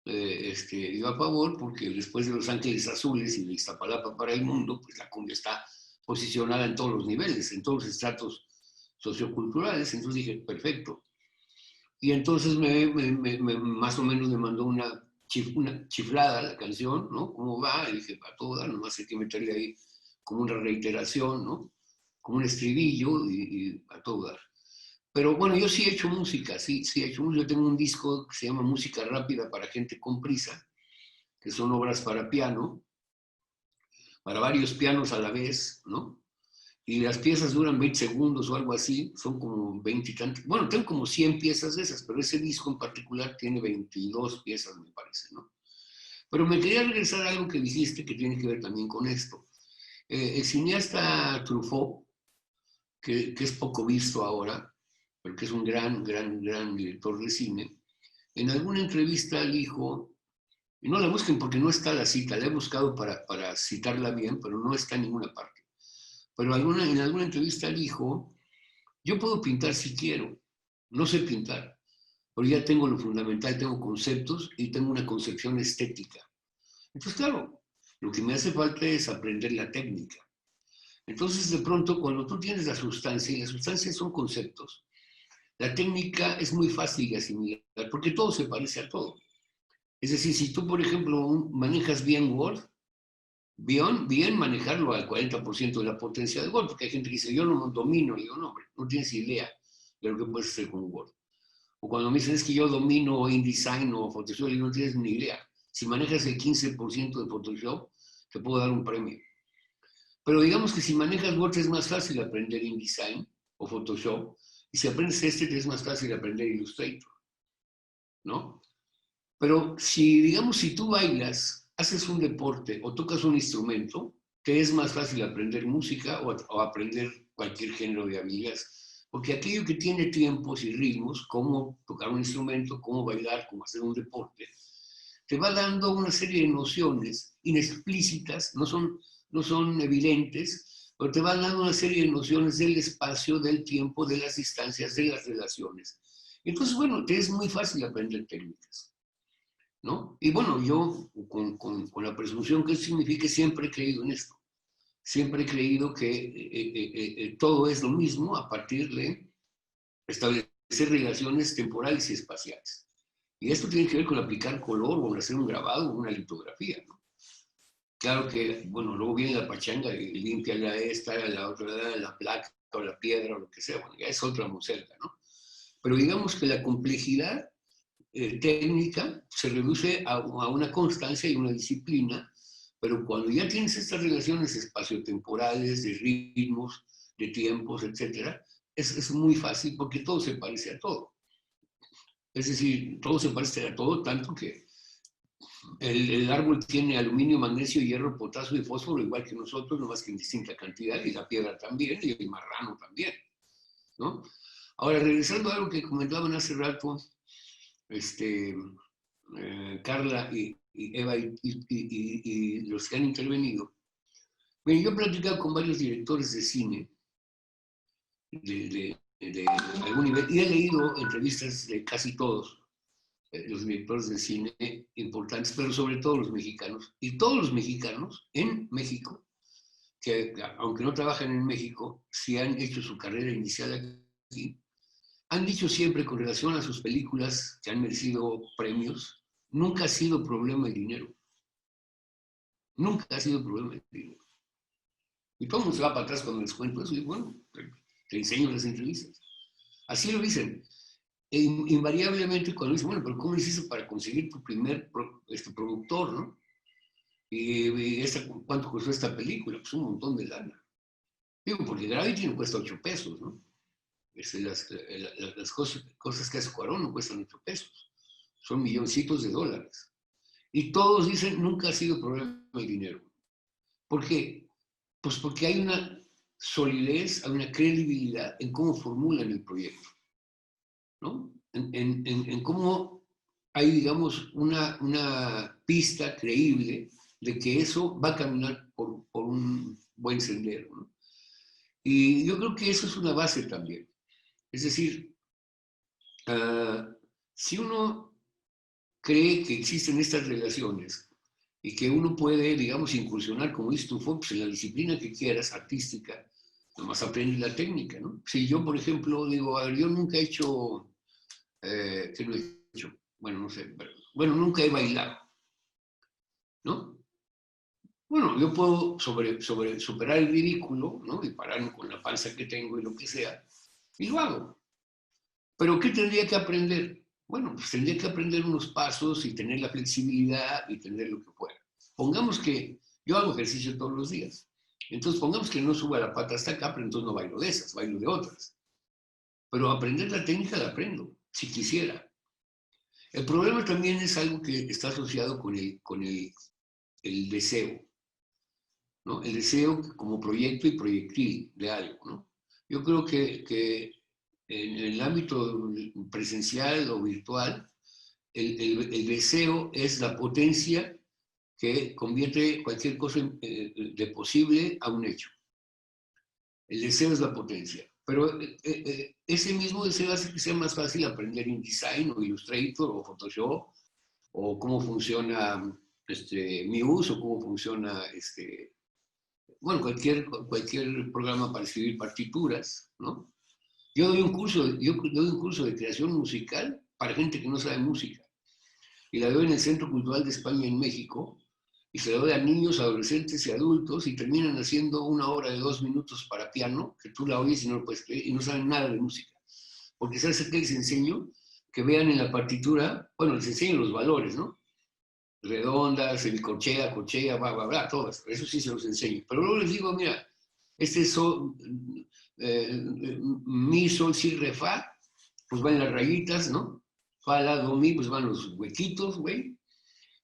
Yo a favor porque después de Los Ángeles Azules y de Iztapalapa para el mundo, pues la cumbia está posicionada en todos los niveles, en todos los estratos socioculturales. Entonces dije, perfecto. Y entonces más o menos me mandó una chiflada la canción, ¿no? ¿Cómo va? Y dije, para toda, nomás hay que meterle ahí como una reiteración, ¿no? Como un estribillo y a todo dar. Pero bueno, yo sí he hecho música, sí he hecho música. Yo tengo un disco que se llama Música Rápida para Gente con Prisa, que son obras para piano, para varios pianos a la vez, ¿no? Y las piezas duran 20 segundos o algo así, son como 20 y tantos. Bueno, tengo como 100 piezas de esas, pero ese disco en particular tiene 22 piezas, me parece, ¿no? Pero me quería regresar a algo que dijiste que tiene que ver también con esto. El cineasta Truffaut, que es poco visto ahora, pero que es un gran director de cine, en alguna entrevista dijo, y no la busquen porque no está la cita, la he buscado para citarla bien, pero no está en ninguna parte. Pero en alguna entrevista dijo, yo puedo pintar si quiero, no sé pintar, pero ya tengo lo fundamental, tengo conceptos y tengo una concepción estética. Entonces, claro, lo que me hace falta es aprender la técnica. Entonces, de pronto, cuando tú tienes la sustancia, y las sustancias son conceptos, la técnica es muy fácil de asimilar, porque todo se parece a todo. Es decir, si tú, por ejemplo, manejas bien Word, bien manejarlo al 40% de la potencia de Word, porque hay gente que dice, yo no domino, y yo no, hombre, no tienes idea de lo que puedes hacer con Word. O cuando me dicen, es que yo domino InDesign o Photoshop, y no tienes ni idea. Si manejas el 15% de Photoshop, te puedo dar un premio. Pero digamos que si manejas Word es más fácil aprender InDesign o Photoshop, y si aprendes te es más fácil aprender Illustrator, ¿no? Pero si tú bailas, haces un deporte o tocas un instrumento, te es más fácil aprender música o aprender cualquier género de habilidades. Porque aquello que tiene tiempos y ritmos, como tocar un instrumento, cómo bailar, cómo hacer un deporte, te va dando una serie de nociones inexplícitas, no son evidentes, pero te van dando una serie de nociones del espacio, del tiempo, de las distancias, de las relaciones. Entonces, bueno, te es muy fácil aprender técnicas, ¿no? Y bueno, yo con la presunción que significa, siempre he creído en esto. Siempre he creído que todo es lo mismo a partir de establecer relaciones temporales y espaciales. Y esto tiene que ver con aplicar color o hacer un grabado o una litografía, ¿no? Claro que, bueno, luego viene la pachanga y limpia la otra, la placa o la piedra o lo que sea, bueno, ya es otra muselga, ¿no? Pero digamos que la complejidad técnica se reduce a una constancia y una disciplina, pero cuando ya tienes estas relaciones espaciotemporales, de ritmos, de tiempos, etc., es muy fácil porque todo se parece a todo. Es decir, todo se parece a todo, tanto que el árbol tiene aluminio, magnesio, hierro, potasio y fósforo, igual que nosotros, no más que en distinta cantidad, y la piedra también, y el marrano también, ¿no? Ahora, regresando a algo que comentaban hace rato, Carla y Eva y los que han intervenido. Bien, yo he platicado con varios directores de cine de algún nivel y he leído entrevistas de casi todos los directores de cine importantes, pero sobre todo los mexicanos. Y todos los mexicanos en México, que aunque no trabajan en México, si han hecho su carrera inicial aquí, han dicho siempre con relación a sus películas que han merecido premios, nunca ha sido problema el dinero. Nunca ha sido problema el dinero. Y todo el mundo se va para atrás cuando les cuento eso. Y bueno, te enseño las entrevistas. Así lo dicen. E invariablemente cuando dicen, bueno, pero ¿cómo hiciste para conseguir tu primer productor, no? Y ¿cuánto costó esta película? Pues un montón de lana. Digo, porque Gravity no cuesta 8 pesos, ¿no? Las cosas que hace Cuarón no cuestan 8 pesos. Son milloncitos de dólares. Y todos dicen, nunca ha sido problema el dinero. ¿Por qué? Pues porque hay una solidez, hay una credibilidad en cómo formulan el proyecto, ¿no? En cómo hay, digamos, una pista creíble de que eso va a caminar por un buen sendero, ¿no? Y yo creo que eso es una base también. Es decir, si uno cree que existen estas relaciones y que uno puede, digamos, incursionar, como dices tú, Fox, en la disciplina que quieras, artística, nomás aprende la técnica, ¿no? Si yo, por ejemplo, digo, a ver, yo nunca he hecho, ¿qué no he hecho? Bueno, no sé, pero, bueno, nunca he bailado, ¿no? Bueno, yo puedo superar el ridículo, ¿no? Y pararme con la panza que tengo y lo que sea, y lo hago. ¿Pero qué tendría que aprender? Bueno, pues tendría que aprender unos pasos y tener la flexibilidad y tener lo que pueda. Pongamos que yo hago ejercicio todos los días. Entonces, pongamos que no suba la pata hasta acá, pero entonces no bailo de esas, bailo de otras. Pero aprender la técnica la aprendo, si quisiera. El problema también es algo que está asociado con el deseo, ¿no? El deseo como proyecto y proyectil de algo, ¿no? Yo creo que en el ámbito presencial o virtual, el deseo es la potencia que convierte cualquier cosa de posible a un hecho. El deseo es la potencia. Pero ese mismo deseo hace que sea más fácil aprender InDesign o Illustrator o Photoshop o cómo funciona Muse o cómo funciona bueno, cualquier programa para escribir partituras, ¿no? Yo doy un curso de creación musical para gente que no sabe música. Y la doy en el Centro Cultural de España en México. Y se la doy a niños, adolescentes y adultos. Y terminan haciendo una hora de 2 minutos para piano, que tú la oyes y no lo puedes creer. Y no saben nada de música. Porque ¿sabes qué les enseño? Que vean en la partitura, bueno, les enseño los valores, ¿no? Redondas, semicorchea, corchea, bla, bla, bla, todas. Eso sí se los enseño. Pero luego les digo, mira, este es mi, sol, si, re, fa, pues van las rayitas, ¿no? Fa, la, do, mi, pues van los huequitos, güey.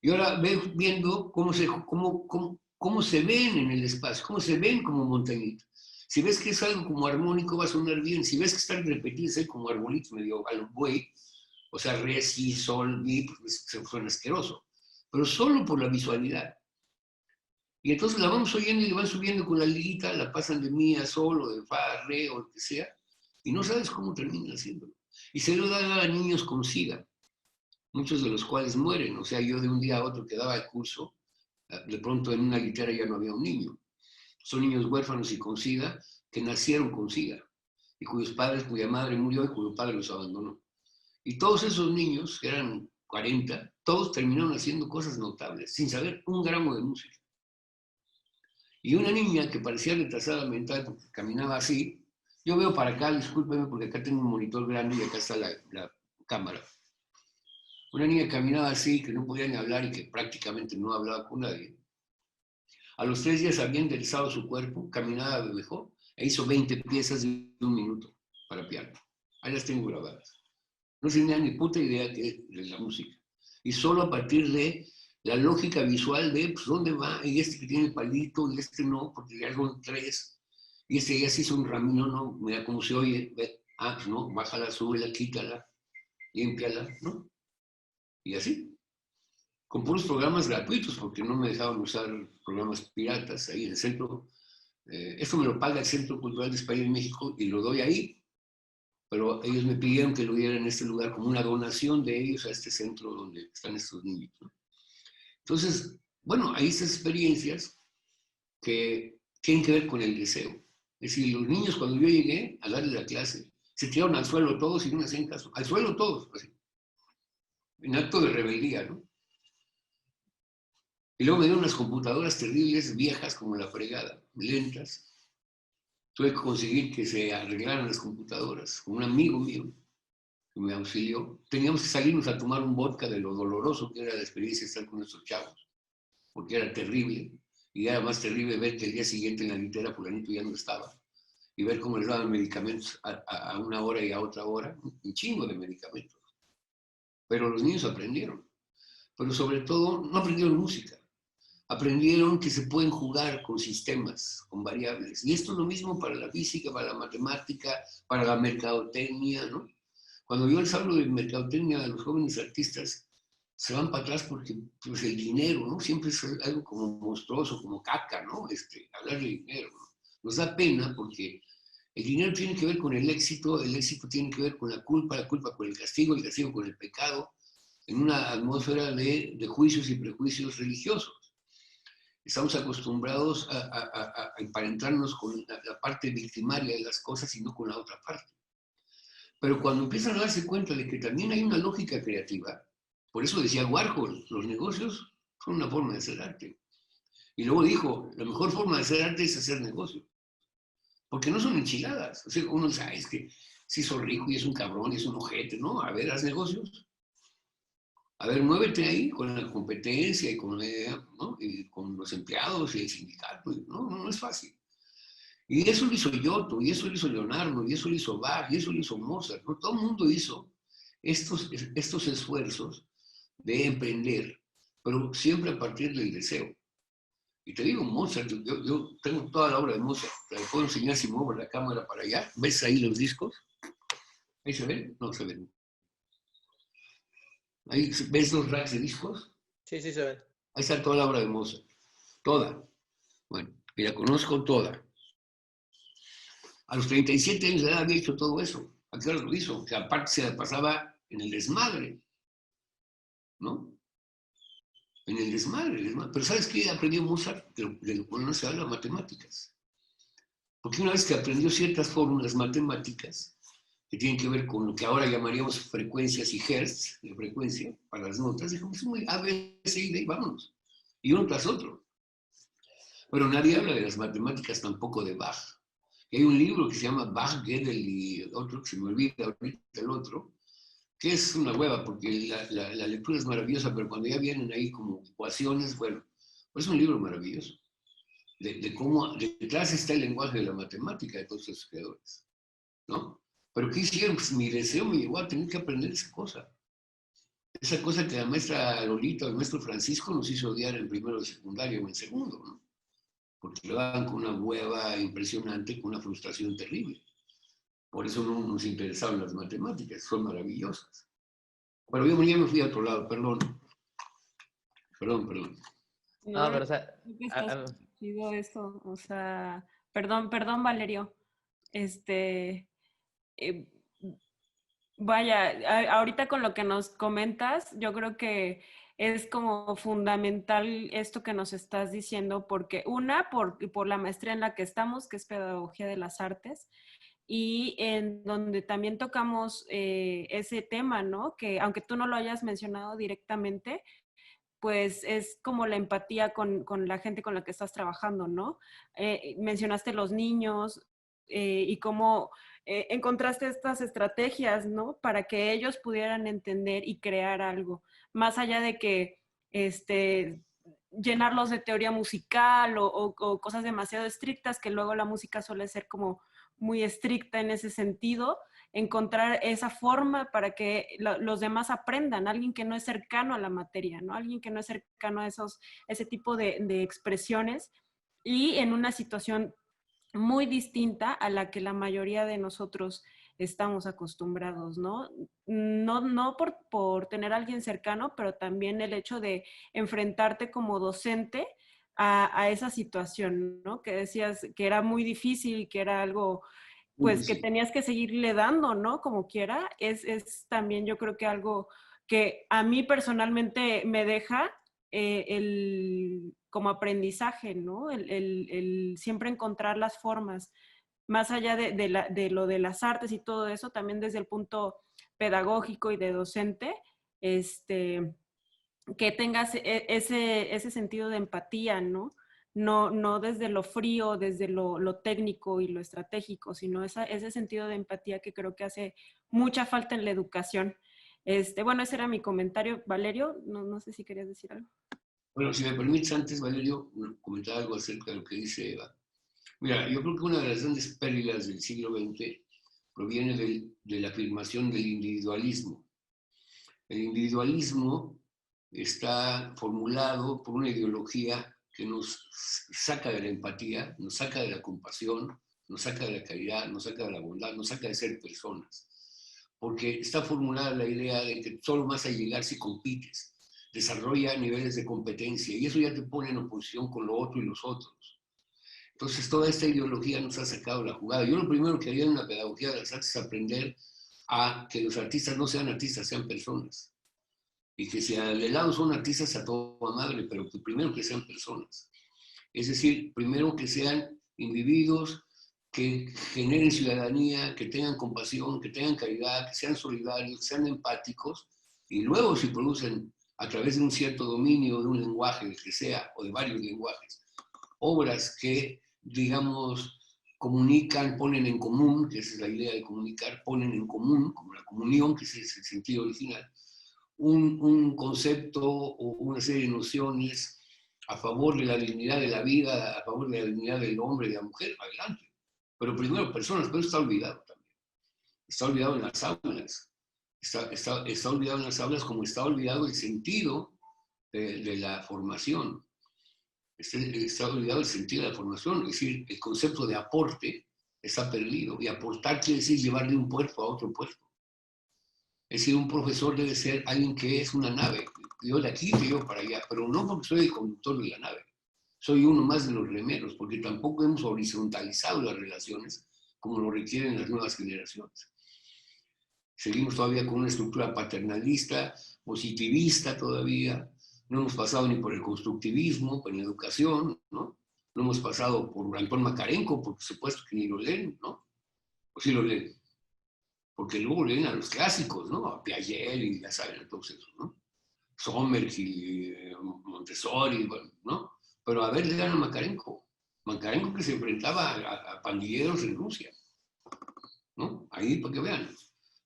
Y ahora viendo cómo se ven en el espacio, cómo se ven como montañitas. Si ves que es algo como armónico, va a sonar bien. Si ves que están repetidos como arbolitos medio a los buey, o sea, re, si, sol, mi, pues suena asqueroso. Pero solo por la visualidad. Y entonces la vamos oyendo y le van subiendo con la liguita, la pasan de mi a sol o de fa a re o lo que sea, y no sabes cómo terminan haciéndolo. Y se lo dan a niños con SIDA, muchos de los cuales mueren. O sea, yo de un día a otro que daba el curso, de pronto en una litera ya no había un niño. Son niños huérfanos y con SIDA que nacieron con SIDA, y cuya madre murió y cuyo padre los abandonó. Y todos esos niños, que eran 40, todos terminaron haciendo cosas notables, sin saber un gramo de música. Y una niña que parecía retrasada mental porque caminaba así, yo veo para acá, discúlpeme porque acá tengo un monitor grande y acá está la cámara. Una niña que caminaba así, que no podía ni hablar y que prácticamente no hablaba con nadie. A los 3 días había enderezado su cuerpo, caminaba mejor e hizo 20 piezas de 1 minuto para piano. Ahí las tengo grabadas. No tenía ni puta idea de la música. Y solo a partir de la lógica visual de pues, dónde va, y este que tiene el palito, y este no, porque ya son 3, y este ya se hizo un ramino, no, mira cómo se oye, pues no, bájala, súbela, quítala, límpiala, ¿no? Y así, con puros programas gratuitos, porque no me dejaban usar programas piratas ahí en el centro. Esto me lo paga el Centro Cultural de España en México y lo doy ahí, pero ellos me pidieron que lo diera en este lugar como una donación de ellos a este centro donde están estos niños, ¿no? Entonces, bueno, hay estas experiencias que tienen que ver con el deseo. Es decir, los niños cuando yo llegué a darle la clase, se tiraron al suelo todos y no me hacían caso. Al suelo todos, así. En acto de rebeldía, ¿no? Y luego me dieron unas computadoras terribles, viejas como la fregada, lentas. Tuve que conseguir que se arreglaran las computadoras con un amigo mío que me auxilió. Teníamos que salirnos a tomar un vodka de lo doloroso que era la experiencia de estar con estos chavos, porque era terrible. Y era más terrible ver que el día siguiente en la litera fulanito ya no estaba. Y ver cómo les daban medicamentos a una hora y a otra hora, un chingo de medicamentos. Pero los niños aprendieron. Pero sobre todo, no aprendieron música. Aprendieron que se pueden jugar con sistemas, con variables. Y esto es lo mismo para la física, para la matemática, para la mercadotecnia, ¿no? Cuando yo les hablo de mercadotecnia a los jóvenes artistas, se van para atrás porque pues, el dinero, ¿no? Siempre es algo como monstruoso, como caca, ¿no? Hablar de dinero, ¿no? Nos da pena porque el dinero tiene que ver con el éxito tiene que ver con la culpa con el castigo con el pecado, en una atmósfera de juicios y prejuicios religiosos. Estamos acostumbrados a emparentarnos con la parte victimaria de las cosas y no con la otra parte. Pero cuando empiezan a darse cuenta de que también hay una lógica creativa, por eso decía Warhol, los negocios son una forma de hacer arte. Y luego dijo, la mejor forma de hacer arte es hacer negocio. Porque no son enchiladas. O sea, uno sabe, es que si sos rico y es un cabrón y es un ojete, ¿no? A ver, haz negocios. A ver, muévete ahí con la competencia y con, ¿no? Y con los empleados y el sindicato. No es fácil. Y eso lo hizo Giotto, y eso lo hizo Leonardo, y eso lo hizo Bach, y eso lo hizo Mozart, ¿no? Todo el mundo hizo estos esfuerzos de emprender, pero siempre a partir del deseo. Y te digo, Mozart, yo tengo toda la obra de Mozart, te la puedo enseñar si muevo la cámara para allá. ¿Ves ahí los discos? ¿Ahí se ven? No se ven. ¿Ahí ves los racks de discos? Sí, sí se ven. Ahí está toda la obra de Mozart. Toda. Bueno, y la conozco toda. A los 37 años de edad había hecho todo eso. ¿A qué hora lo hizo? O sea, aparte se la pasaba en el desmadre, ¿no? En el desmadre. Pero ¿sabes qué aprendió Mozart? De lo que no se habla, matemáticas. Porque una vez que aprendió ciertas fórmulas matemáticas, que tienen que ver con lo que ahora llamaríamos frecuencias y hertz, de frecuencia, para las notas, dijo, es muy A, B, C y D, vámonos. Y uno tras otro. Pero nadie habla de las matemáticas tampoco de Bach. Y hay un libro que se llama Bach, Gödel y otro, que se me olvida ahorita el otro, que es una hueva, porque la lectura es maravillosa, pero cuando ya vienen ahí como ecuaciones, bueno, pues es un libro maravilloso, de cómo detrás está el lenguaje de la matemática de todos esos creadores, ¿no? Pero ¿qué hicieron? Pues mi deseo me llevó a tener que aprender esa cosa que la maestra Lolita o el maestro Francisco nos hizo odiar en primero de secundaria o en segundo, ¿no? Porque lo daban con una hueva impresionante, con una frustración terrible. Por eso no nos interesaban las matemáticas, son maravillosas. Pero yo ya me fui a otro lado, perdón. No, pero o sea, Chido eso, o sea, perdón, Valerio. Eh, Vaya, ahorita con lo que nos comentas, yo creo que es como fundamental esto que nos estás diciendo, porque por la maestría en la que estamos, que es Pedagogía de las Artes, y en donde también tocamos ese tema, ¿no? Que aunque tú no lo hayas mencionado directamente, pues es como la empatía con la gente con la que estás trabajando, ¿no? Mencionaste los niños y cómo encontraste estas estrategias, ¿no? Para que ellos pudieran entender y crear algo, más allá de que llenarlos de teoría musical o cosas demasiado estrictas, que luego la música suele ser como muy estricta en ese sentido, encontrar esa forma para que los demás aprendan, alguien que no es cercano a la materia, ¿no? Alguien que no es cercano a ese tipo de expresiones y en una situación muy distinta a la que la mayoría de nosotros estamos acostumbrados, ¿no? No por tener a alguien cercano, pero también el hecho de enfrentarte como docente a esa situación, ¿no? Que decías que era muy difícil y que era algo, pues, que tenías que seguirle dando, ¿no? Como quiera, es también yo creo que algo que a mí personalmente me deja como aprendizaje, ¿no? El siempre encontrar las formas, más allá de lo de las artes y todo eso, también desde el punto pedagógico y de docente, que tengas ese sentido de empatía, ¿no? No desde lo frío, desde lo técnico y lo estratégico, sino ese sentido de empatía que creo que hace mucha falta en la educación. Bueno, ese era mi comentario. Valerio, no sé si querías decir algo. Bueno, si me permites antes, Valerio, comentar algo acerca de lo que dice Eva. Mira, yo creo que una de las grandes pérdidas del siglo XX proviene de la afirmación del individualismo. El individualismo está formulado por una ideología que nos saca de la empatía, nos saca de la compasión, nos saca de la caridad, nos saca de la bondad, nos saca de ser personas. Porque está formulada la idea de que solo vas a llegar si compites, desarrolla niveles de competencia y eso ya te pone en oposición con lo otro y los otros. Entonces toda esta ideología nos ha sacado la jugada. Yo lo primero que haría en la pedagogía de las artes es aprender a que los artistas no sean artistas, sean personas. Y que si al lado son artistas a toda madre, pero que primero que sean personas. Es decir, primero que sean individuos que generen ciudadanía, que tengan compasión, que tengan caridad, que sean solidarios, que sean empáticos, y luego si producen a través de un cierto dominio de un lenguaje, el que sea, o de varios lenguajes, obras que, digamos, comunican, ponen en común, que esa es la idea de comunicar, ponen en común, como la comunión, que ese es el sentido original, un concepto o una serie de nociones a favor de la dignidad de la vida, a favor de la dignidad del hombre y de la mujer, adelante. Pero primero personas, pero está olvidado también. Está olvidado en las aulas. Está olvidado en las aulas como está olvidado el sentido de la formación. Está olvidado el sentido de la formación, es decir, el concepto de aporte está perdido. Y aportar quiere decir llevar de un puerto a otro puerto. Es decir, un profesor debe ser alguien que es una nave. Yo de aquí te llevo para allá, pero no porque soy el conductor de la nave. Soy uno más de los remeros, porque tampoco hemos horizontalizado las relaciones como lo requieren las nuevas generaciones. Seguimos todavía con una estructura paternalista, positivista todavía. No hemos pasado ni por el constructivismo, en la educación, ¿no? No hemos pasado por Anton Makarenko, por supuesto que ni lo leen, ¿no? O sí lo leen. Porque luego leen a los clásicos, ¿no? A Piaget y ya saben, a todos esos, ¿no? Sommerhill, Montessori, ¿no? Pero a ver, lean a Makarenko. Makarenko que se enfrentaba a pandilleros en Rusia, ¿no? Ahí para que vean.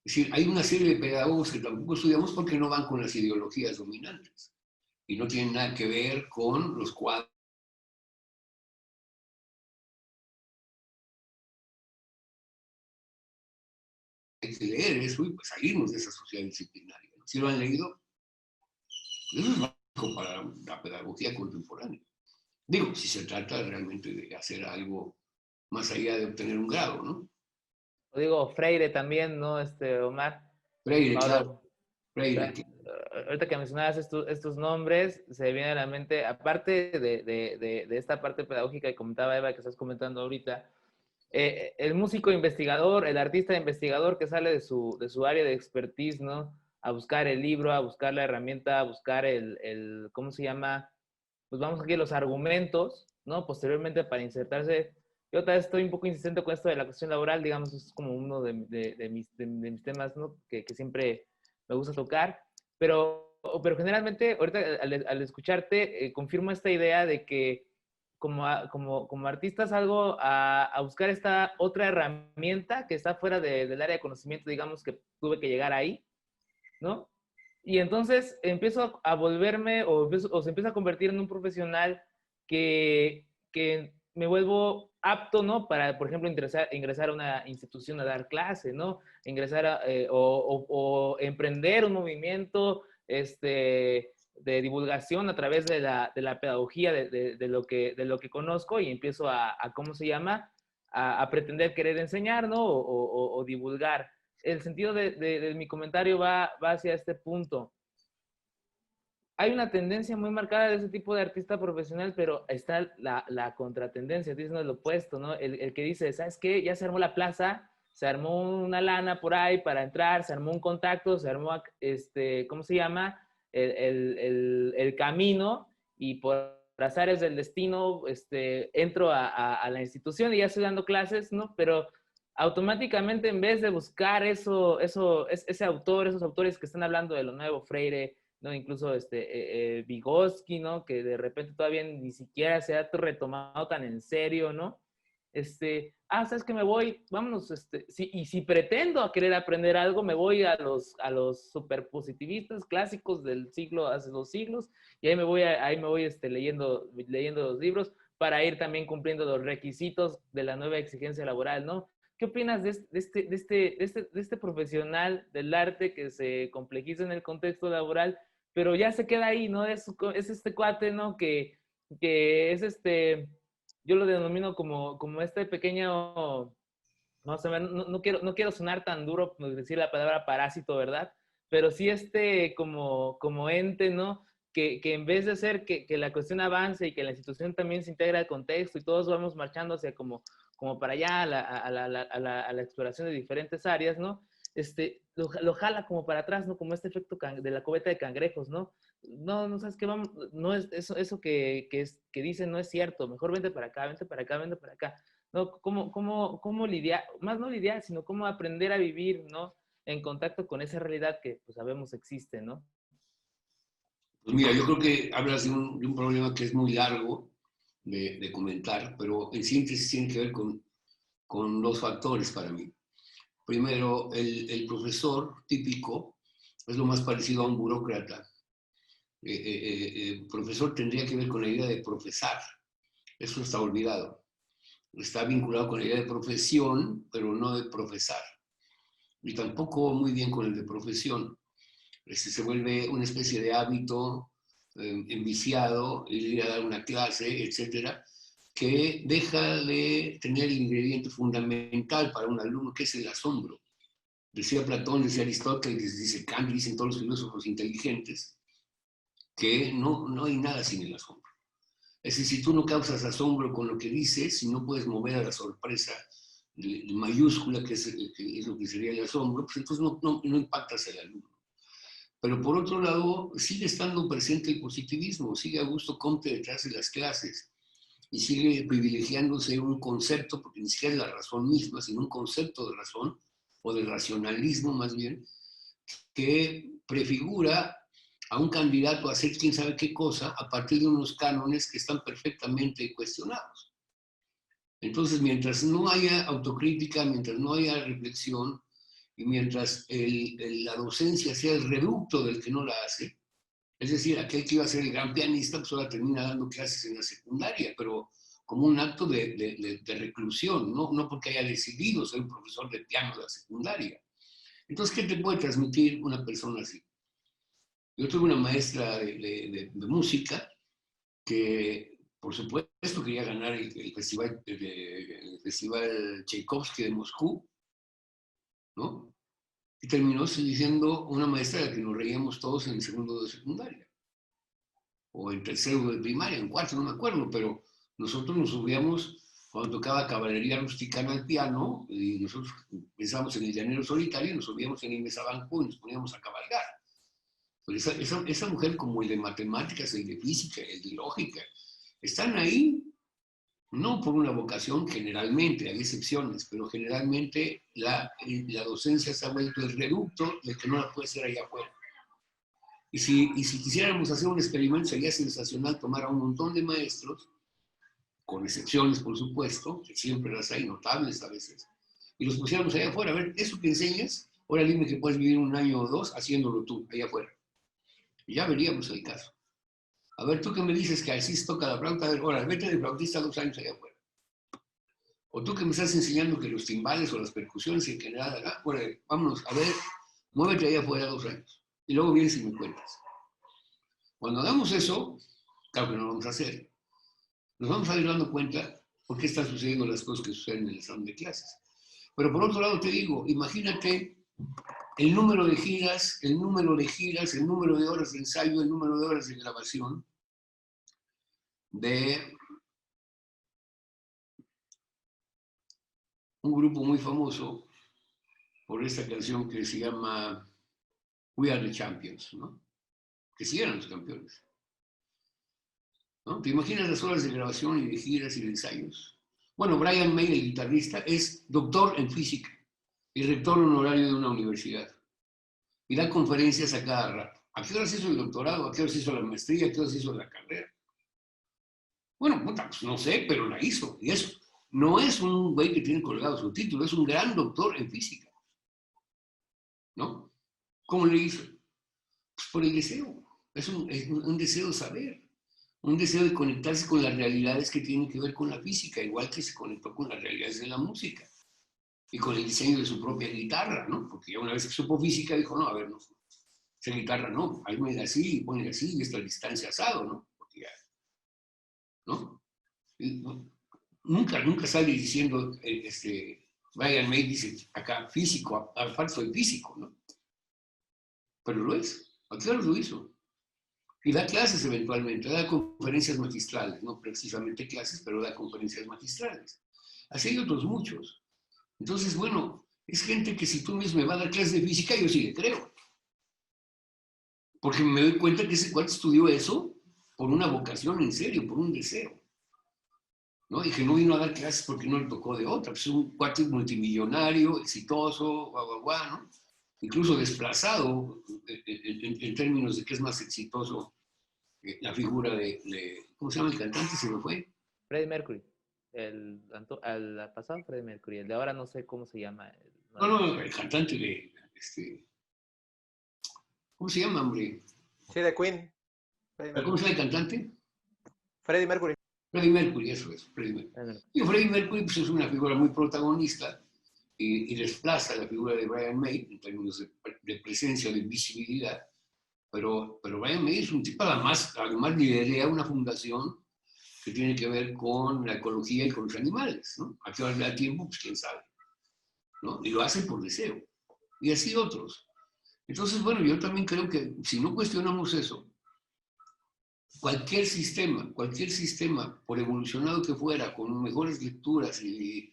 Es decir, hay una serie de pedagogos que tampoco estudiamos porque no van con las ideologías dominantes y no tienen nada que ver con los cuadros. Hay que leer eso y pues salirnos de esa sociedad disciplinaria. ¿No? Si lo han leído, eso es básico para la pedagogía contemporánea. Digo, si se trata realmente de hacer algo más allá de obtener un grado, ¿no? Digo, Freire también, ¿no? Omar. Freire, Ahora, claro. Freire. Ahorita que mencionabas estos nombres, se viene a la mente, aparte de esta parte pedagógica que comentaba Eva, que estás comentando ahorita, el músico investigador, el artista investigador que sale de su área de expertise, ¿no? A buscar el libro, a buscar la herramienta, a buscar ¿cómo se llama? Pues vamos aquí los argumentos, ¿no? Posteriormente para insertarse. Yo otra vez estoy un poco insistente con esto de la cuestión laboral, digamos, es como uno de mis temas, ¿no? Que siempre me gusta tocar, pero generalmente ahorita al escucharte confirmo esta idea de que como artista salgo a buscar esta otra herramienta que está fuera del área de conocimiento, digamos que tuve que llegar ahí, ¿no? Y entonces empiezo a volverme o se empieza a convertir en un profesional que me vuelvo apto, ¿no? Para, por ejemplo, ingresar a una institución a dar clase, ¿no? Ingresar o emprender un movimiento de divulgación a través de la pedagogía de lo que conozco y empiezo ¿cómo se llama? A pretender querer enseñar, ¿no? O divulgar. El sentido de mi comentario va hacia este punto. Hay una tendencia muy marcada de ese tipo de artista profesional, pero está la contratendencia, diciendo lo opuesto, ¿no? El que dice, ¿sabes qué? Ya se armó la plaza, se armó una lana por ahí para entrar, se armó un contacto, se armó, ¿cómo se llama? El camino, y por azares del destino, entro a la institución y ya estoy dando clases, ¿no? Pero automáticamente, en vez de buscar ese autor, esos autores que están hablando de lo nuevo, Freire, ¿no? Incluso Vygotsky, ¿no? Que de repente todavía ni siquiera se ha retomado tan en serio, ¿no? ¿Sabes qué? Me voy, vámonos, y si pretendo a querer aprender algo, me voy a los superpositivistas clásicos del siglo, hace 2 siglos, y ahí me voy leyendo los libros para ir también cumpliendo los requisitos de la nueva exigencia laboral, ¿no? ¿Qué opinas de este profesional del arte que se complejiza en el contexto laboral, pero ya se queda ahí, ¿no? Es este cuate, ¿no? Que es yo lo denomino como este pequeño, no sé, no quiero sonar tan duro, decir la palabra parásito, ¿verdad? Pero sí como ente, ¿no? Que en vez de hacer que la cuestión avance y que la institución también se integre al contexto y todos vamos marchando hacia como para allá a la exploración de diferentes áreas, ¿no? Lo jala como para atrás, ¿no? Como este efecto de la cubeta de cangrejos, ¿no? No, ¿sabes qué? Vamos, no es eso que dicen no es cierto. Mejor vente para acá, vente para acá, vente para acá. ¿No? ¿Cómo lidiar? Más no lidiar, sino cómo aprender a vivir, ¿no? En contacto con esa realidad que pues, sabemos existe, ¿no? Pues mira, yo creo que hablas de un problema que es muy largo de comentar, pero en síntesis tiene que ver con 2 factores para mí. Primero, el profesor típico es lo más parecido a un burócrata. El profesor tendría que ver con la idea de profesar. Eso está olvidado. Está vinculado con la idea de profesión, pero no de profesar. Y tampoco muy bien con el de profesión. Se vuelve una especie de hábito enviciado, ir a dar una clase, etcétera, que deja de tener el ingrediente fundamental para un alumno, que es el asombro. Decía Platón, decía Aristóteles, dice Kant, dicen todos los filósofos inteligentes, que no hay nada sin el asombro. Es decir, si tú no causas asombro con lo que dices, si no puedes mover a la sorpresa mayúscula, que es lo que sería el asombro, pues entonces no impactas al alumno. Pero por otro lado, sigue estando presente el positivismo, sigue Augusto Comte detrás de las clases y sigue privilegiándose un concepto, porque ni siquiera es la razón misma, sino un concepto de razón, o de racionalismo más bien, que prefigura a un candidato a hacer quién sabe qué cosa a partir de unos cánones que están perfectamente cuestionados. Entonces, mientras no haya autocrítica, mientras no haya reflexión, y mientras la docencia sea el reducto del que no la hace, es decir, aquel que iba a ser el gran pianista, pues ahora termina dando clases en la secundaria, pero como un acto de reclusión, no porque haya decidido ser un profesor de piano de la secundaria. Entonces, ¿qué te puede transmitir una persona así? Yo tuve una maestra de música que, por supuesto, quería ganar el festival Tchaikovsky de Moscú, ¿no? Y terminó siendo una maestra de la que nos reíamos todos en el segundo de secundaria, o en tercero de primaria, en cuarto, no me acuerdo, pero nosotros nos subíamos cuando tocaba caballería rusticana al piano, y nosotros pensábamos en el llanero solitario, y nos subíamos en el mesabanco y nos poníamos a cabalgar. Pues esa mujer, como el de matemáticas, el de física, el de lógica, están ahí no por una vocación, generalmente, hay excepciones, pero generalmente la docencia se ha vuelto el reducto de que no la puede ser allá afuera. Y si quisiéramos hacer un experimento, sería sensacional tomar a un montón de maestros, con excepciones, por supuesto, que siempre las hay, notables a veces, y los pusiéramos allá afuera. A ver, eso que enseñas, ahora dime que puedes vivir 1 año o 2 haciéndolo tú, allá afuera. Y ya veríamos el caso. A ver, tú que me dices que así se toca la flauta, a ver, ahora, vete de flautista 2 años allá afuera. O tú que me estás enseñando que los timbales o las percusiones en general, bueno, vámonos, a ver, muévete allá afuera 2 años. Y luego vienes y me cuentas. Cuando hagamos eso, claro que no lo vamos a hacer, nos vamos a ir dando cuenta por qué están sucediendo las cosas que suceden en el salón de clases. Pero por otro lado te digo, imagínate el número de giras, el número de horas de ensayo, el número de horas de grabación de un grupo muy famoso por esta canción que se llama We Are the Champions, ¿no? Que sí eran los campeones, ¿no? ¿Te imaginas las horas de grabación y de giras y de ensayos? Bueno, Brian May, el guitarrista, es doctor en física y rector honorario de una universidad. Y da conferencias a cada rato. ¿A qué horas hizo el doctorado? ¿A qué horas hizo la maestría? ¿A qué horas hizo la carrera? Bueno, puta, pues no sé, pero la hizo. Y eso no es un güey que tiene colgado su título, es un gran doctor en física. ¿No? ¿Cómo le hizo? Pues por el deseo. Es un deseo de saber. Un deseo de conectarse con las realidades que tienen que ver con la física, igual que se conectó con las realidades de la música. Y con el diseño de su propia guitarra, ¿no? Porque ya una vez que supo física dijo, no, a ver, no, esa guitarra no, ahí me da así, pone así, y esta distancia asado, ¿no? Porque ya, ¿no? Y, nunca sale diciendo, Brian May dice acá, físico, aparte soy físico, ¿no? Pero lo es, ¿a qué hora lo hizo? Y da clases eventualmente, da conferencias magistrales, no precisamente clases, pero da conferencias magistrales. Así hay otros muchos. Entonces, bueno, es gente que si tú mismo me vas a dar clases de física, yo sí le creo. Porque me doy cuenta que ese cuate estudió eso por una vocación en serio, por un deseo. ¿No? Y que no vino a dar clases porque no le tocó de otra. Pues es un cuate multimillonario, exitoso, ¿no? Incluso desplazado en términos de que es más exitoso la figura ¿cómo se llama el cantante? ¿Se me fue? Freddie Mercury. El pasado Freddie Mercury. El de ahora no sé cómo se llama. No, el cantante de... ¿Cómo se llama, hombre? Sí, de Queen. ¿Cómo se llama el cantante? Freddie Mercury. Freddie Mercury, eso es, Freddie Mercury. Y Freddie Mercury pues, es una figura muy protagonista y desplaza la figura de Brian May en términos de presencia, de visibilidad. Pero Brian May es un tipo, además lidera una fundación que tiene que ver con la ecología y con los animales, ¿no? ¿A qué hora le da tiempo? Pues quién sabe, ¿no? Y lo hacen por deseo. Y así otros. Entonces, bueno, yo también creo que si no cuestionamos eso, cualquier sistema, por evolucionado que fuera, con mejores lecturas y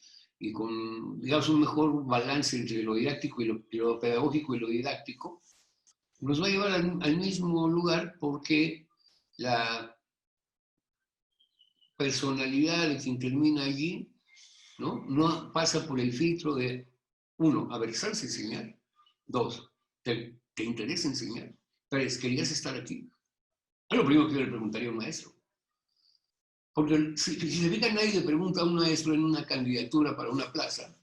con, digamos, un mejor balance entre lo didáctico y lo pedagógico y lo didáctico, nos va a llevar al mismo lugar porque la personalidad de quien termina allí, no pasa por el filtro de, uno, avergonzarse enseñar, dos, ¿te interesa enseñar? Tres, ¿querías estar aquí? Es lo primero que yo le preguntaría a un maestro. Porque si se fijan, nadie le pregunta a un maestro en una candidatura para una plaza,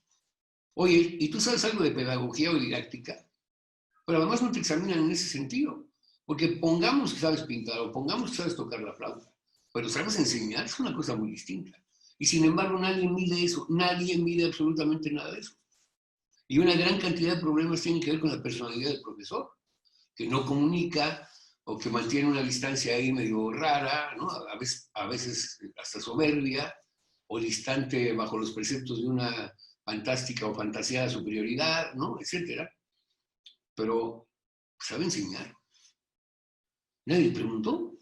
oye, ¿y tú sabes algo de pedagogía o didáctica? Pero además no te examinan en ese sentido. Porque pongamos que sabes pintar o pongamos que sabes tocar la flauta, pero sabes enseñar es una cosa muy distinta. Y sin embargo nadie mide eso, nadie mide absolutamente nada de eso. Y una gran cantidad de problemas tienen que ver con la personalidad del profesor, que no comunica o que mantiene una distancia ahí medio rara, ¿no? A veces hasta soberbia, o distante bajo los preceptos de una fantástica o fantaseada superioridad, ¿no? Etcétera. Pero sabe enseñar. Nadie le preguntó.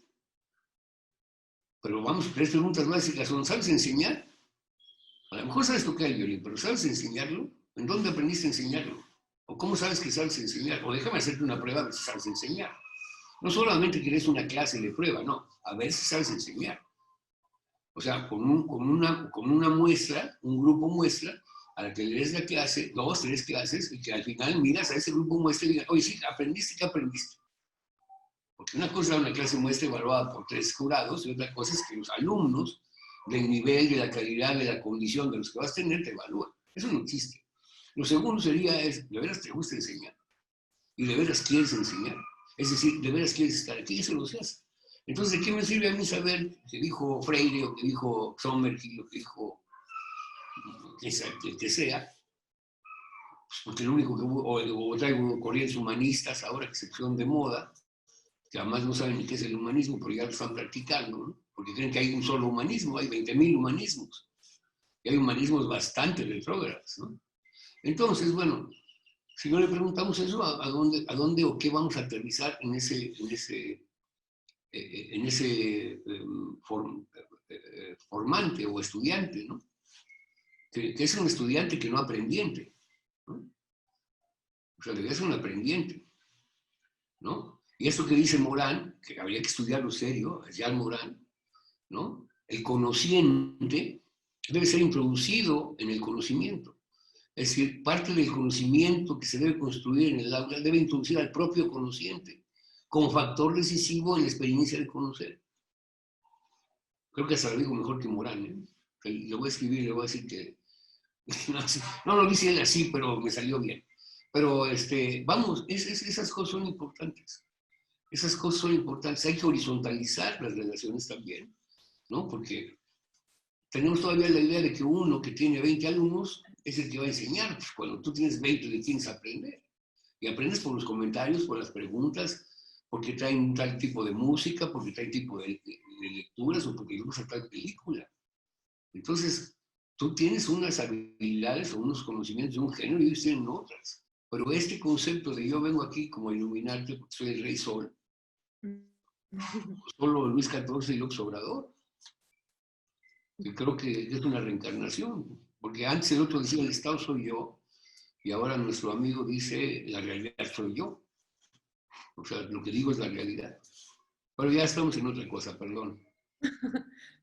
Pero vamos, tres preguntas básicas son, ¿sabes enseñar? A lo mejor sabes tocar el violín, pero ¿sabes enseñarlo? ¿En dónde aprendiste a enseñarlo? ¿O cómo sabes que sabes enseñar? O déjame hacerte una prueba de si sabes enseñar. No solamente querés una clase de prueba, no, a ver si sabes enseñar. O sea, con una muestra, un grupo muestra, a la que le des la clase, 2, 3 clases, y que al final miras a ese grupo muestra y digas, oye, sí, ¿aprendiste? ¿Qué aprendiste? Porque una cosa es una clase muestra evaluada por 3 jurados, y otra cosa es que los alumnos, del nivel, de la calidad, de la condición de los que vas a tener, te evalúan. Eso no existe. Lo segundo sería, ¿de veras te gusta enseñar? ¿Y de veras quieres enseñar? Es decir, ¿de veras quieres estar aquí? Eso lo se hace. Entonces, ¿de qué me sirve a mí saber qué dijo Freire, o qué dijo Sommerhill, o qué dijo el que sea? Pues porque lo único que o traigo corrientes humanistas ahora que se pusieron de moda, que además no saben ni qué es el humanismo, pero ya lo están practicando, ¿no? Porque creen que hay un solo humanismo, hay 20.000 humanismos. Y hay humanismos bastante retrógrados, ¿no? Entonces, bueno, si no le preguntamos eso, ¿a dónde o qué vamos a aterrizar en ese formante o estudiante, ¿no? Que es un estudiante que no aprendiente, ¿no? O sea, debe ser un aprendiente, ¿no? Y esto que dice Morán, que habría que estudiarlo serio, Jean Morán, ¿no? El conociente debe ser introducido en el conocimiento. Es decir, parte del conocimiento que se debe construir en el aula debe introducir al propio conociente como factor decisivo en la experiencia de conocer. Creo que hasta lo digo mejor que Morán, ¿eh? Le voy a escribir, le voy a decir que... No lo dice él así, pero me salió bien. Pero, vamos, esas cosas son importantes. Esas cosas son importantes. Hay que horizontalizar las relaciones también, ¿no? Porque tenemos todavía la idea de que uno que tiene 20 alumnos es el que va a enseñar. Pues cuando tú tienes 20, le tienes que aprender. Y aprendes por los comentarios, por las preguntas, porque traen tal tipo de música, porque traen tipo de lecturas o porque les gusta tal película. Entonces, tú tienes unas habilidades o unos conocimientos de un género y ellos tienen otras. Pero este concepto de yo vengo aquí como a iluminarte porque soy el Rey Sol, solo Luis XIV y López Obrador. Yo creo que es una reencarnación, porque antes el otro decía el Estado soy yo, y ahora nuestro amigo dice la realidad soy yo. O sea, lo que digo es la realidad. Pero ya estamos en otra cosa, perdón.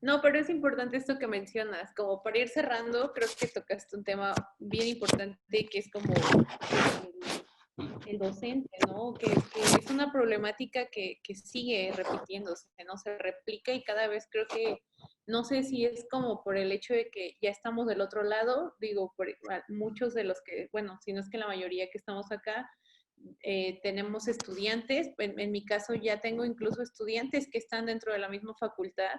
No, pero es importante esto que mencionas. Como para ir cerrando, creo que tocaste un tema bien importante que es como el docente, ¿no? Que es una problemática que sigue repitiéndose, ¿no? Se replica y cada vez creo que, no sé si es como por el hecho de que ya estamos del otro lado, digo, por muchos de los que, bueno, si no es que la mayoría que estamos acá, tenemos estudiantes, en mi caso ya tengo incluso estudiantes que están dentro de la misma facultad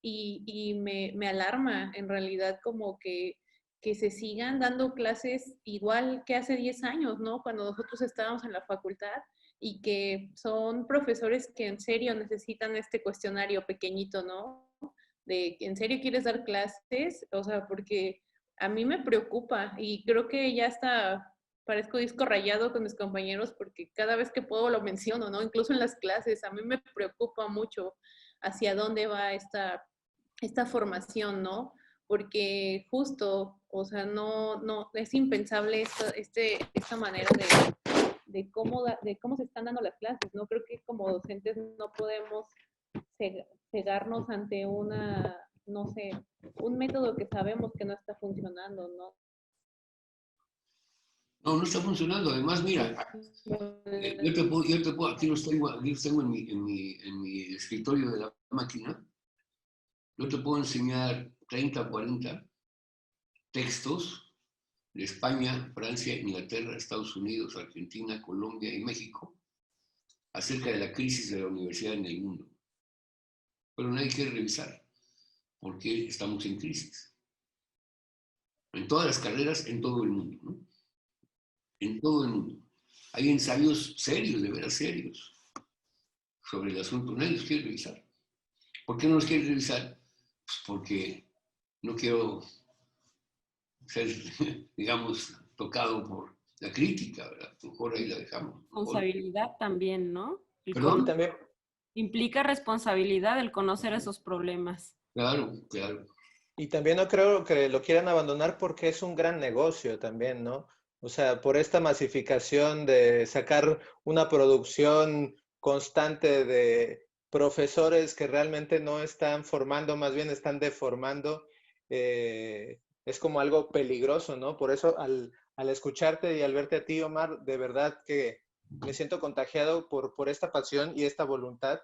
y me alarma en realidad como que se sigan dando clases igual que hace 10 años, ¿no? Cuando nosotros estábamos en la facultad y que son profesores que en serio necesitan este cuestionario pequeñito, ¿no? De, ¿en serio quieres dar clases? O sea, porque a mí me preocupa y creo que ya está, parezco disco rayado con mis compañeros porque cada vez que puedo lo menciono, ¿no? Incluso en las clases, a mí me preocupa mucho hacia dónde va esta formación, ¿no? Porque justo, o sea, no, es impensable esta manera de cómo se están dando las clases, ¿no? Creo que como docentes no podemos cegarnos ante no sé, un método que sabemos que no está funcionando, ¿no? No está funcionando. Además, mira, yo te puedo, aquí los tengo en mi escritorio de la máquina. Yo te puedo enseñar 30 o 40 textos de España, Francia, Inglaterra, Estados Unidos, Argentina, Colombia y México acerca de la crisis de la universidad en el mundo. Pero nadie quiere revisar porque estamos en crisis. En todas las carreras, en todo el mundo, ¿no? En todo el mundo. Hay ensayos serios, de veras serios, sobre el asunto. Nadie los quiere revisar. ¿Por qué no los quiere revisar? Pues porque no quiero ser, digamos, tocado por la crítica, ¿verdad? Mejor ahí la dejamos. Responsabilidad también, ¿no? ¿Perdón? También, Implica responsabilidad el conocer esos problemas. Claro, claro. y también no creo que lo quieran abandonar porque es un gran negocio también, ¿no? O sea, por esta masificación de sacar una producción constante de profesores que realmente no están formando, más bien están deformando, es como algo peligroso, ¿no? Por eso al escucharte y al verte a ti, Omar, de verdad que me siento contagiado por esta pasión y esta voluntad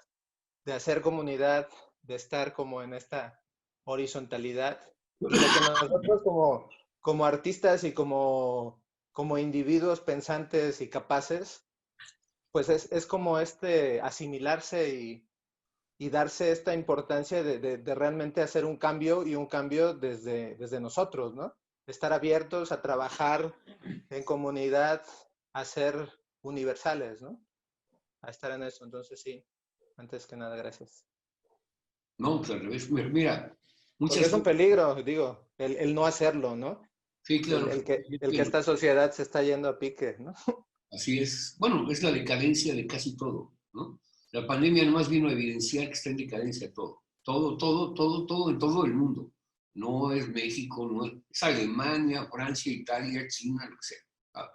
de hacer comunidad, de estar como en esta horizontalidad. Y lo que nosotros como artistas y como individuos pensantes y capaces, pues es como asimilarse y darse esta importancia de realmente hacer un cambio y un cambio desde nosotros, ¿no? Estar abiertos a trabajar en comunidad, a ser universales, ¿no? A estar en eso. Entonces, sí, antes que nada, gracias. No, pues al revés. Mira, muchas Porque es un peligro, digo, el no hacerlo, ¿no? Sí, claro. El que esta sociedad se está yendo a pique, ¿no? Así es. Bueno, es la decadencia de casi todo, ¿no? La pandemia nomás vino a evidenciar que está en decadencia todo. Todo en todo el mundo. No es México, no es Alemania, Francia, Italia, China, lo que sea. ¿Ah?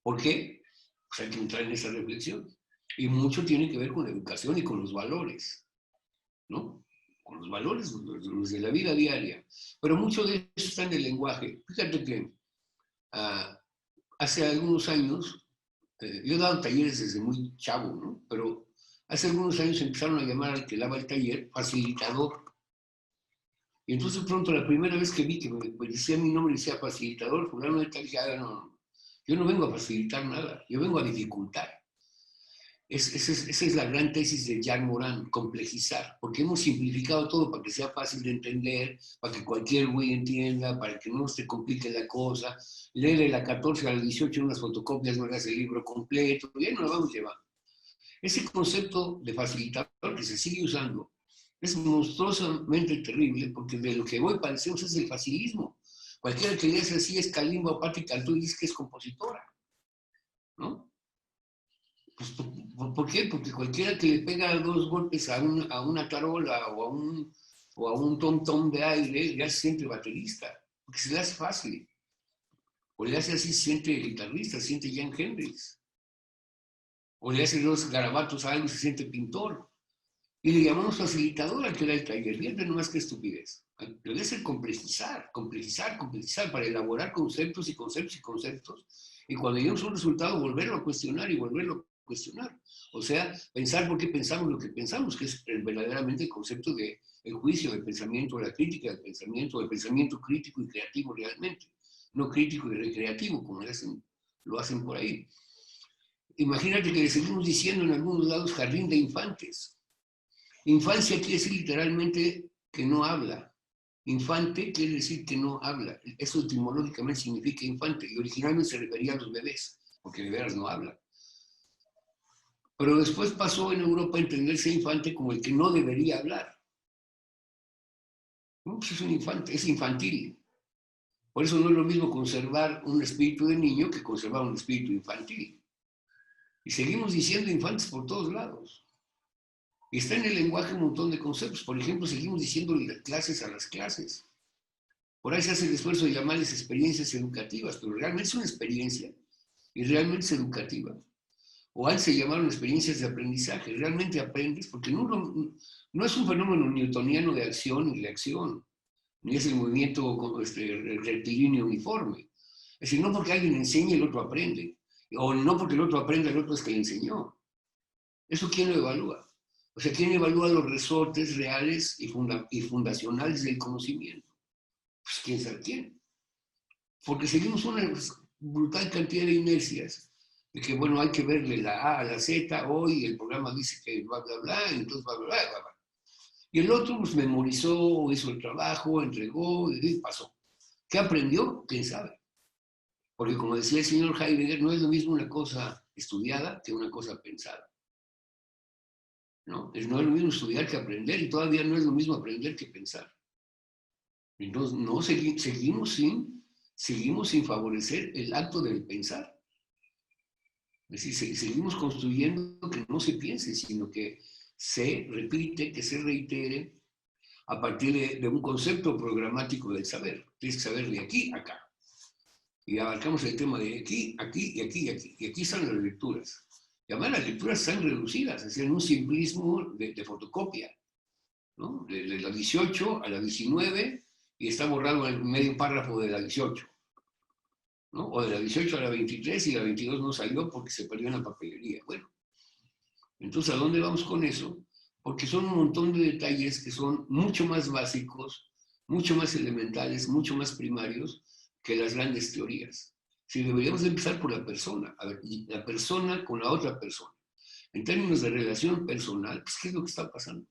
¿Por qué? Pues hay que entrar en esa reflexión. Y mucho tiene que ver con la educación y con los valores, ¿no? Con los valores los de la vida diaria. Pero mucho de eso está en el lenguaje. Fíjate que hace algunos años, yo he dado talleres desde muy chavo, ¿no? Pero Hace algunos años empezaron a llamar al que lava el taller facilitador. Y entonces pronto la primera vez que vi que me decía mi nombre, decía facilitador, fulano de tal, dije, no, yo no vengo a facilitar nada, yo vengo a dificultar. Esa es la gran tesis de Jean Morin, complejizar, porque hemos simplificado todo para que sea fácil de entender, para que cualquier güey entienda, para que no se complique la cosa. Léele la 14 a la 18 en unas fotocopias, no hagas el libro completo, y ahí nos vamos llevando. Ese concepto de facilitador que se sigue usando es monstruosamente terrible, porque de lo que hoy padecemos es el facilismo. Cualquiera que le hace así es Kalimba o Patti Cantú y dice que es compositora, ¿no? Pues, ¿por qué? Porque cualquiera que le pega 2 golpes a una tarola o a un tom-tom de aire ya se siente baterista, porque se le hace fácil. O le hace así, se siente guitarrista, se siente Jan Hendrix. O le hace 2 garabatos a algo y se siente pintor. Y le llamamos facilitador al que da el taller. Fíjate nomás qué estupidez. Debe ser complejizar para elaborar conceptos y conceptos y conceptos. Y cuando lleguemos a un resultado, volverlo a cuestionar y volverlo a cuestionar. O sea, pensar por qué pensamos lo que pensamos, que es verdaderamente el concepto del juicio, del pensamiento, de la crítica del pensamiento crítico y creativo realmente. No crítico y recreativo, como lo hacen por ahí. Imagínate que le seguimos diciendo en algunos lados jardín de infantes. Infancia quiere decir literalmente que no habla. Infante quiere decir que no habla. Eso etimológicamente significa infante y originalmente se refería a los bebés, porque de veras no habla. Pero después pasó en Europa a entenderse infante como el que no debería hablar. No, pues es un infante, es infantil. Por eso no es lo mismo conservar un espíritu de niño que conservar un espíritu infantil. Y seguimos diciendo infantes por todos lados. Y está en el lenguaje un montón de conceptos. Por ejemplo, seguimos diciendo clases a las clases. Por ahí se hace el esfuerzo de llamarles experiencias educativas, pero realmente es una experiencia y realmente es educativa. O antes se llamaron experiencias de aprendizaje. Realmente aprendes porque no es un fenómeno newtoniano de acción y reacción, ni es el movimiento rectilíneo uniforme. Es decir, no porque alguien enseña el otro aprende, o no porque el otro aprende, el otro es que le enseñó. ¿Eso quién lo evalúa? O sea, ¿quién evalúa los resortes reales y fundacionales del conocimiento? Pues quién sabe quién. Porque seguimos una brutal cantidad de inercias, de que, bueno, hay que verle la A a la Z, hoy el programa dice que bla, bla, bla, entonces bla, bla, bla, bla, bla. Y el otro pues memorizó, hizo el trabajo, entregó y pasó. ¿Qué aprendió? ¿Quién sabe? Porque como decía el señor Heidegger, no es lo mismo una cosa estudiada que una cosa pensada. No es lo mismo estudiar que aprender y todavía no es lo mismo aprender que pensar. Entonces, no, seguimos sin favorecer el acto del pensar. Es decir, seguimos construyendo que no se piense, sino que se repite, que se reitere a partir de un concepto programático del saber. Tienes que saber de aquí a acá. Y abarcamos el tema de aquí, aquí y aquí y aquí. Y aquí están las lecturas. Y además las lecturas están reducidas, es decir, en un simplismo de fotocopia, ¿no? De la 18 a la 19 y está borrado el medio párrafo de la 18, ¿no? O de la 18 a la 23 y la 22 no salió porque se perdió en la papelería. Bueno, entonces, ¿a dónde vamos con eso? Porque son un montón de detalles que son mucho más básicos, mucho más elementales, mucho más primarios que las grandes teorías. Si deberíamos empezar por la persona, a ver, la persona con la otra persona. En términos de relación personal, pues, ¿qué es lo que está pasando?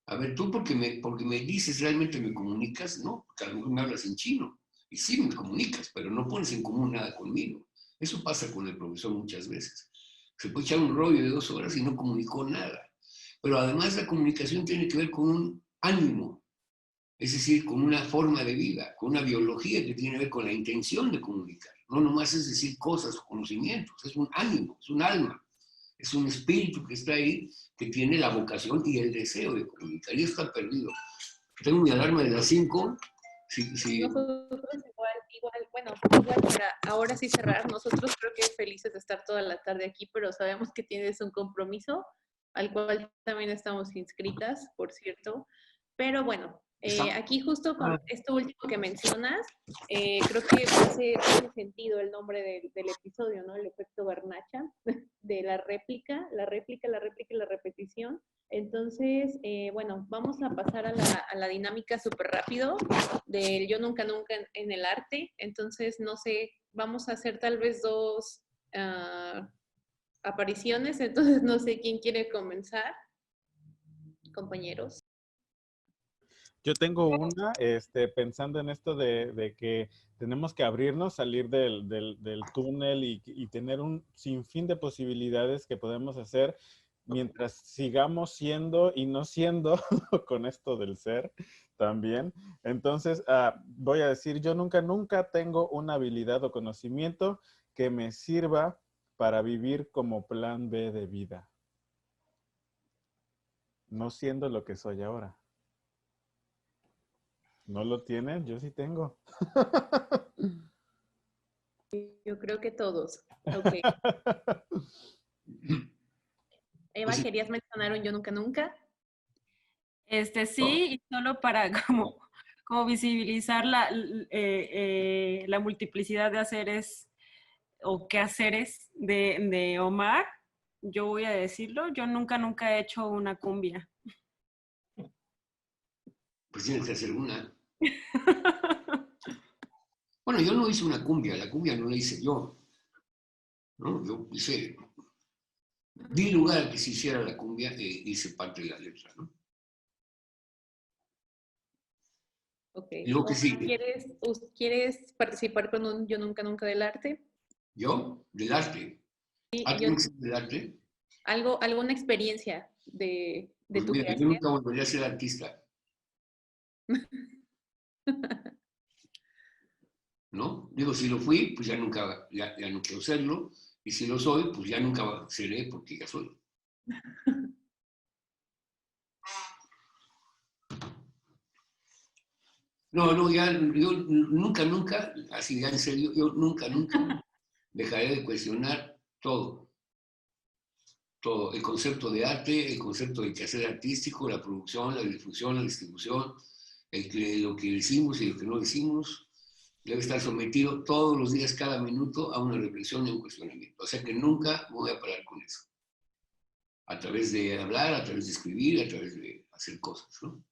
A ver, tú porque me dices, ¿realmente me comunicas? No, porque a lo mejor me hablas en chino. Y sí me comunicas, pero no pones en común nada conmigo. Eso pasa con el profesor muchas veces. Se puede echar un rollo de 2 horas y no comunicó nada. Pero además la comunicación tiene que ver con un ánimo, es decir, con una forma de vida, con una biología que tiene que ver con la intención de comunicar. No nomás es decir cosas o conocimientos, es un ánimo, es un alma, es un espíritu que está ahí, que tiene la vocación y el deseo de comunicar. Y está perdido. Tengo mi alarma de las 5. Nosotros igual para ahora sí cerrar, nosotros creo que felices de estar toda la tarde aquí, pero sabemos que tienes un compromiso al cual también estamos inscritas, por cierto. Pero bueno, aquí justo con esto último que mencionas, creo que hace sentido el nombre del episodio, ¿no? El efecto Garnacha. de la réplica, la repetición. Entonces, bueno, vamos a pasar a la dinámica súper rápido del yo nunca nunca en el arte. Entonces, no sé, vamos a hacer tal vez dos apariciones. Entonces, no sé quién quiere comenzar, compañeros. Yo tengo una, pensando en esto de que tenemos que abrirnos, salir del túnel y tener un sinfín de posibilidades que podemos hacer mientras sigamos siendo y no siendo con esto del ser también. Entonces, voy a decir, yo nunca tengo una habilidad o conocimiento que me sirva para vivir como plan B de vida. No siendo lo que soy ahora. ¿No lo tienen? Yo sí tengo. Yo creo que todos. Ok. Eva, Pues sí. ¿querías mencionar un yo nunca nunca? Sí, y solo para como visibilizar la multiplicidad de haceres o quehaceres de Omar, yo voy a decirlo, yo nunca he hecho una cumbia. Pues tienes que hacer una. Bueno, yo no hice una cumbia, la cumbia no la hice yo, ¿no? Yo hice, di lugar a que se hiciera la cumbia e hice parte de la letra, ¿no? Ok. Y luego que sigue, ¿Quieres participar con un yo nunca nunca del arte? yo, del arte. Sí, ¿Tiene que ser del arte? alguna experiencia de Pues tu mira, yo quehacer. nunca volvería a ser artista, ¿no? Digo, si lo fui, pues ya nunca, ya no quiero serlo, y si lo soy, pues ya nunca seré porque ya soy. No, ya, yo nunca, así ya en serio, yo nunca dejaré de cuestionar todo. Todo, el concepto de arte, el concepto de quehacer artístico, la producción, la difusión, la distribución, lo que decimos y lo que no decimos, debe estar sometido todos los días, cada minuto, a una reflexión y un cuestionamiento. O sea que nunca voy a parar con eso. A través de hablar, a través de escribir, a través de hacer cosas, ¿no?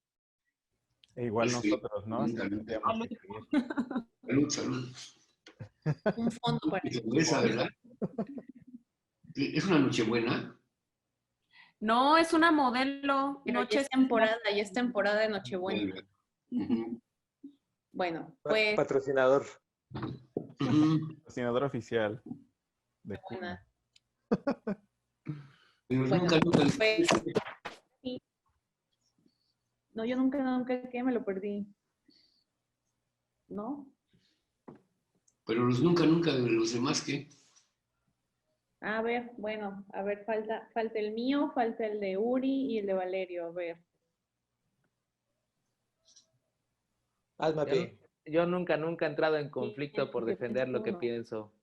E igual nosotros, ¿no? Nunca. Tendríamos que seguir. Salud. Un fondo para Esa, ¿verdad? Es una nochebuena. No, es una modelo. Pero ya es temporada de Nochebuena. Bueno, pues Patrocinador. Patrocinador oficial de Cuna. Pero bueno, nunca. pues, sí. No, yo nunca que me lo perdí. ¿No? Pero los nunca de los demás, ¿qué? A ver, bueno, a ver, falta el mío, falta el de Uri y el de Valerio, a ver. Alma Yo nunca he entrado en conflicto por yo defender lo que uno. pienso.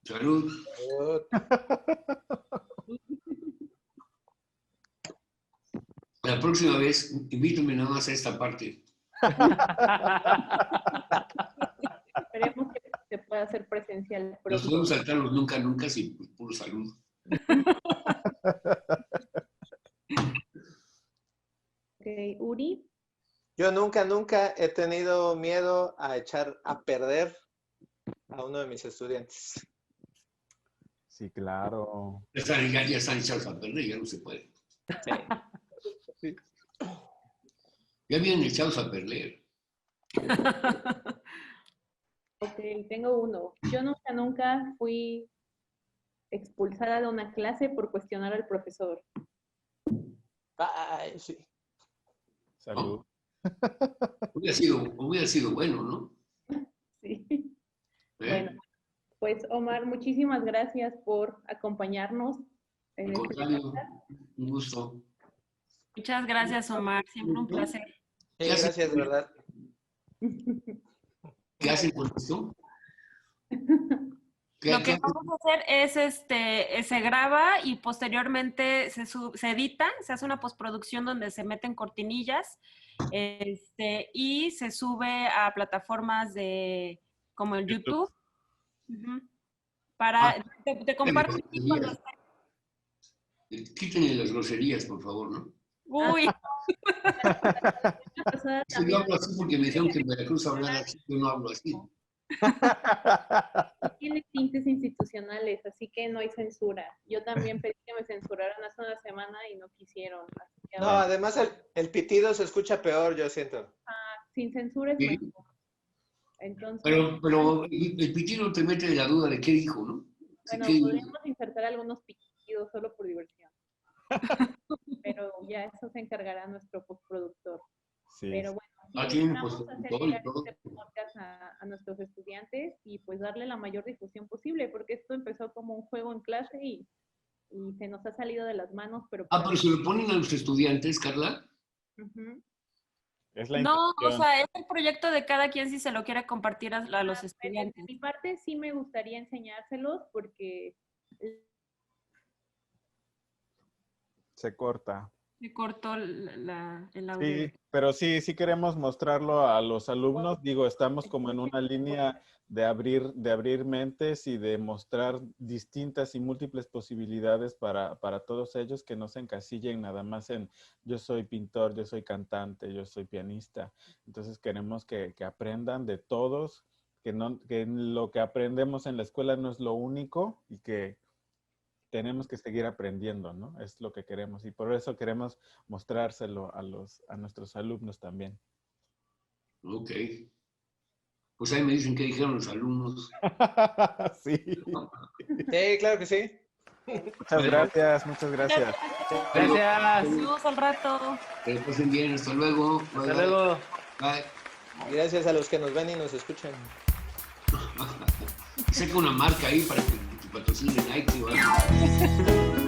Salud. La próxima vez, invítame nada más a esta parte. Esperemos que se pueda hacer presencial Nos pronto. podemos saltar los nunca sin puro salud. Ok, Uri. Yo nunca he tenido miedo a echar a perder a uno de mis estudiantes. Sí, claro. Ya están echados a perder, ya no se puede. Sí. Ya vienen echados a perder. Ok, tengo uno. Yo nunca fui expulsada de una clase por cuestionar al profesor. Ay, sí. Salud. Hubiera sido bueno, ¿no? Sí. Bueno, pues Omar, muchísimas gracias por acompañarnos en Al este contrario, podcast. un gusto. Muchas gracias, Omar. Siempre un placer. Sí, gracias, de verdad. ¿Qué hacen con esto? Lo que vamos a hacer es, se graba y posteriormente se edita, se hace una postproducción donde se meten cortinillas, y se sube a plataformas como el YouTube. Te comparto el link cuando esté. Quítenle las groserías, por favor, ¿no? Uy, Yo hablo así porque me dijeron que en Veracruz hablan así, yo no hablo así. Tiene tintes institucionales, así que no hay censura. Yo también pedí que me censuraran hace una semana y no quisieron. Así que No, ahora, además el pitido se escucha peor, yo siento. sin censura es Sí. mejor. Entonces, Pero el pitido te mete la duda de qué dijo, ¿no? bueno, ¿Qué- podríamos insertar algunos pitidos solo por diversión. Pero ya eso se encargará nuestro postproductor. Sí. Pero bueno, sí, tienen vamos a hacer postproductor y llegar todo. este podcast a nuestros estudiantes y pues darle la mayor difusión posible, porque esto empezó como un juego en clase y se nos ha salido de las manos, pero... pero se lo ponen a los estudiantes, Carla. Ujú. Es la no, o intención. sea, es el proyecto de cada quien si se lo quiere compartir a los De estudiantes. mi parte sí me gustaría enseñárselos porque Se corta. Se cortó el audio. Sí, pero sí queremos mostrarlo a los alumnos. Digo, estamos como en una línea de abrir mentes y de mostrar distintas y múltiples posibilidades para todos ellos, que no se encasillen nada más en yo soy pintor, yo soy cantante, yo soy pianista. Entonces queremos que aprendan de todos, que lo que aprendemos en la escuela no es lo único y que tenemos que seguir aprendiendo, ¿no? Es lo que queremos y por eso queremos mostrárselo a nuestros alumnos también. Ok. Pues ahí me dicen qué dijeron los alumnos. Sí. Sí, claro que sí. Muchas gracias, muchas gracias. Gracias. Nos vemos al rato. Que les pasen bien. Hasta luego. Bye, Hasta bye. luego. Bye. Gracias a los que nos ven y nos escuchan. Saca una marca ahí para que te patrocine Nike o algo.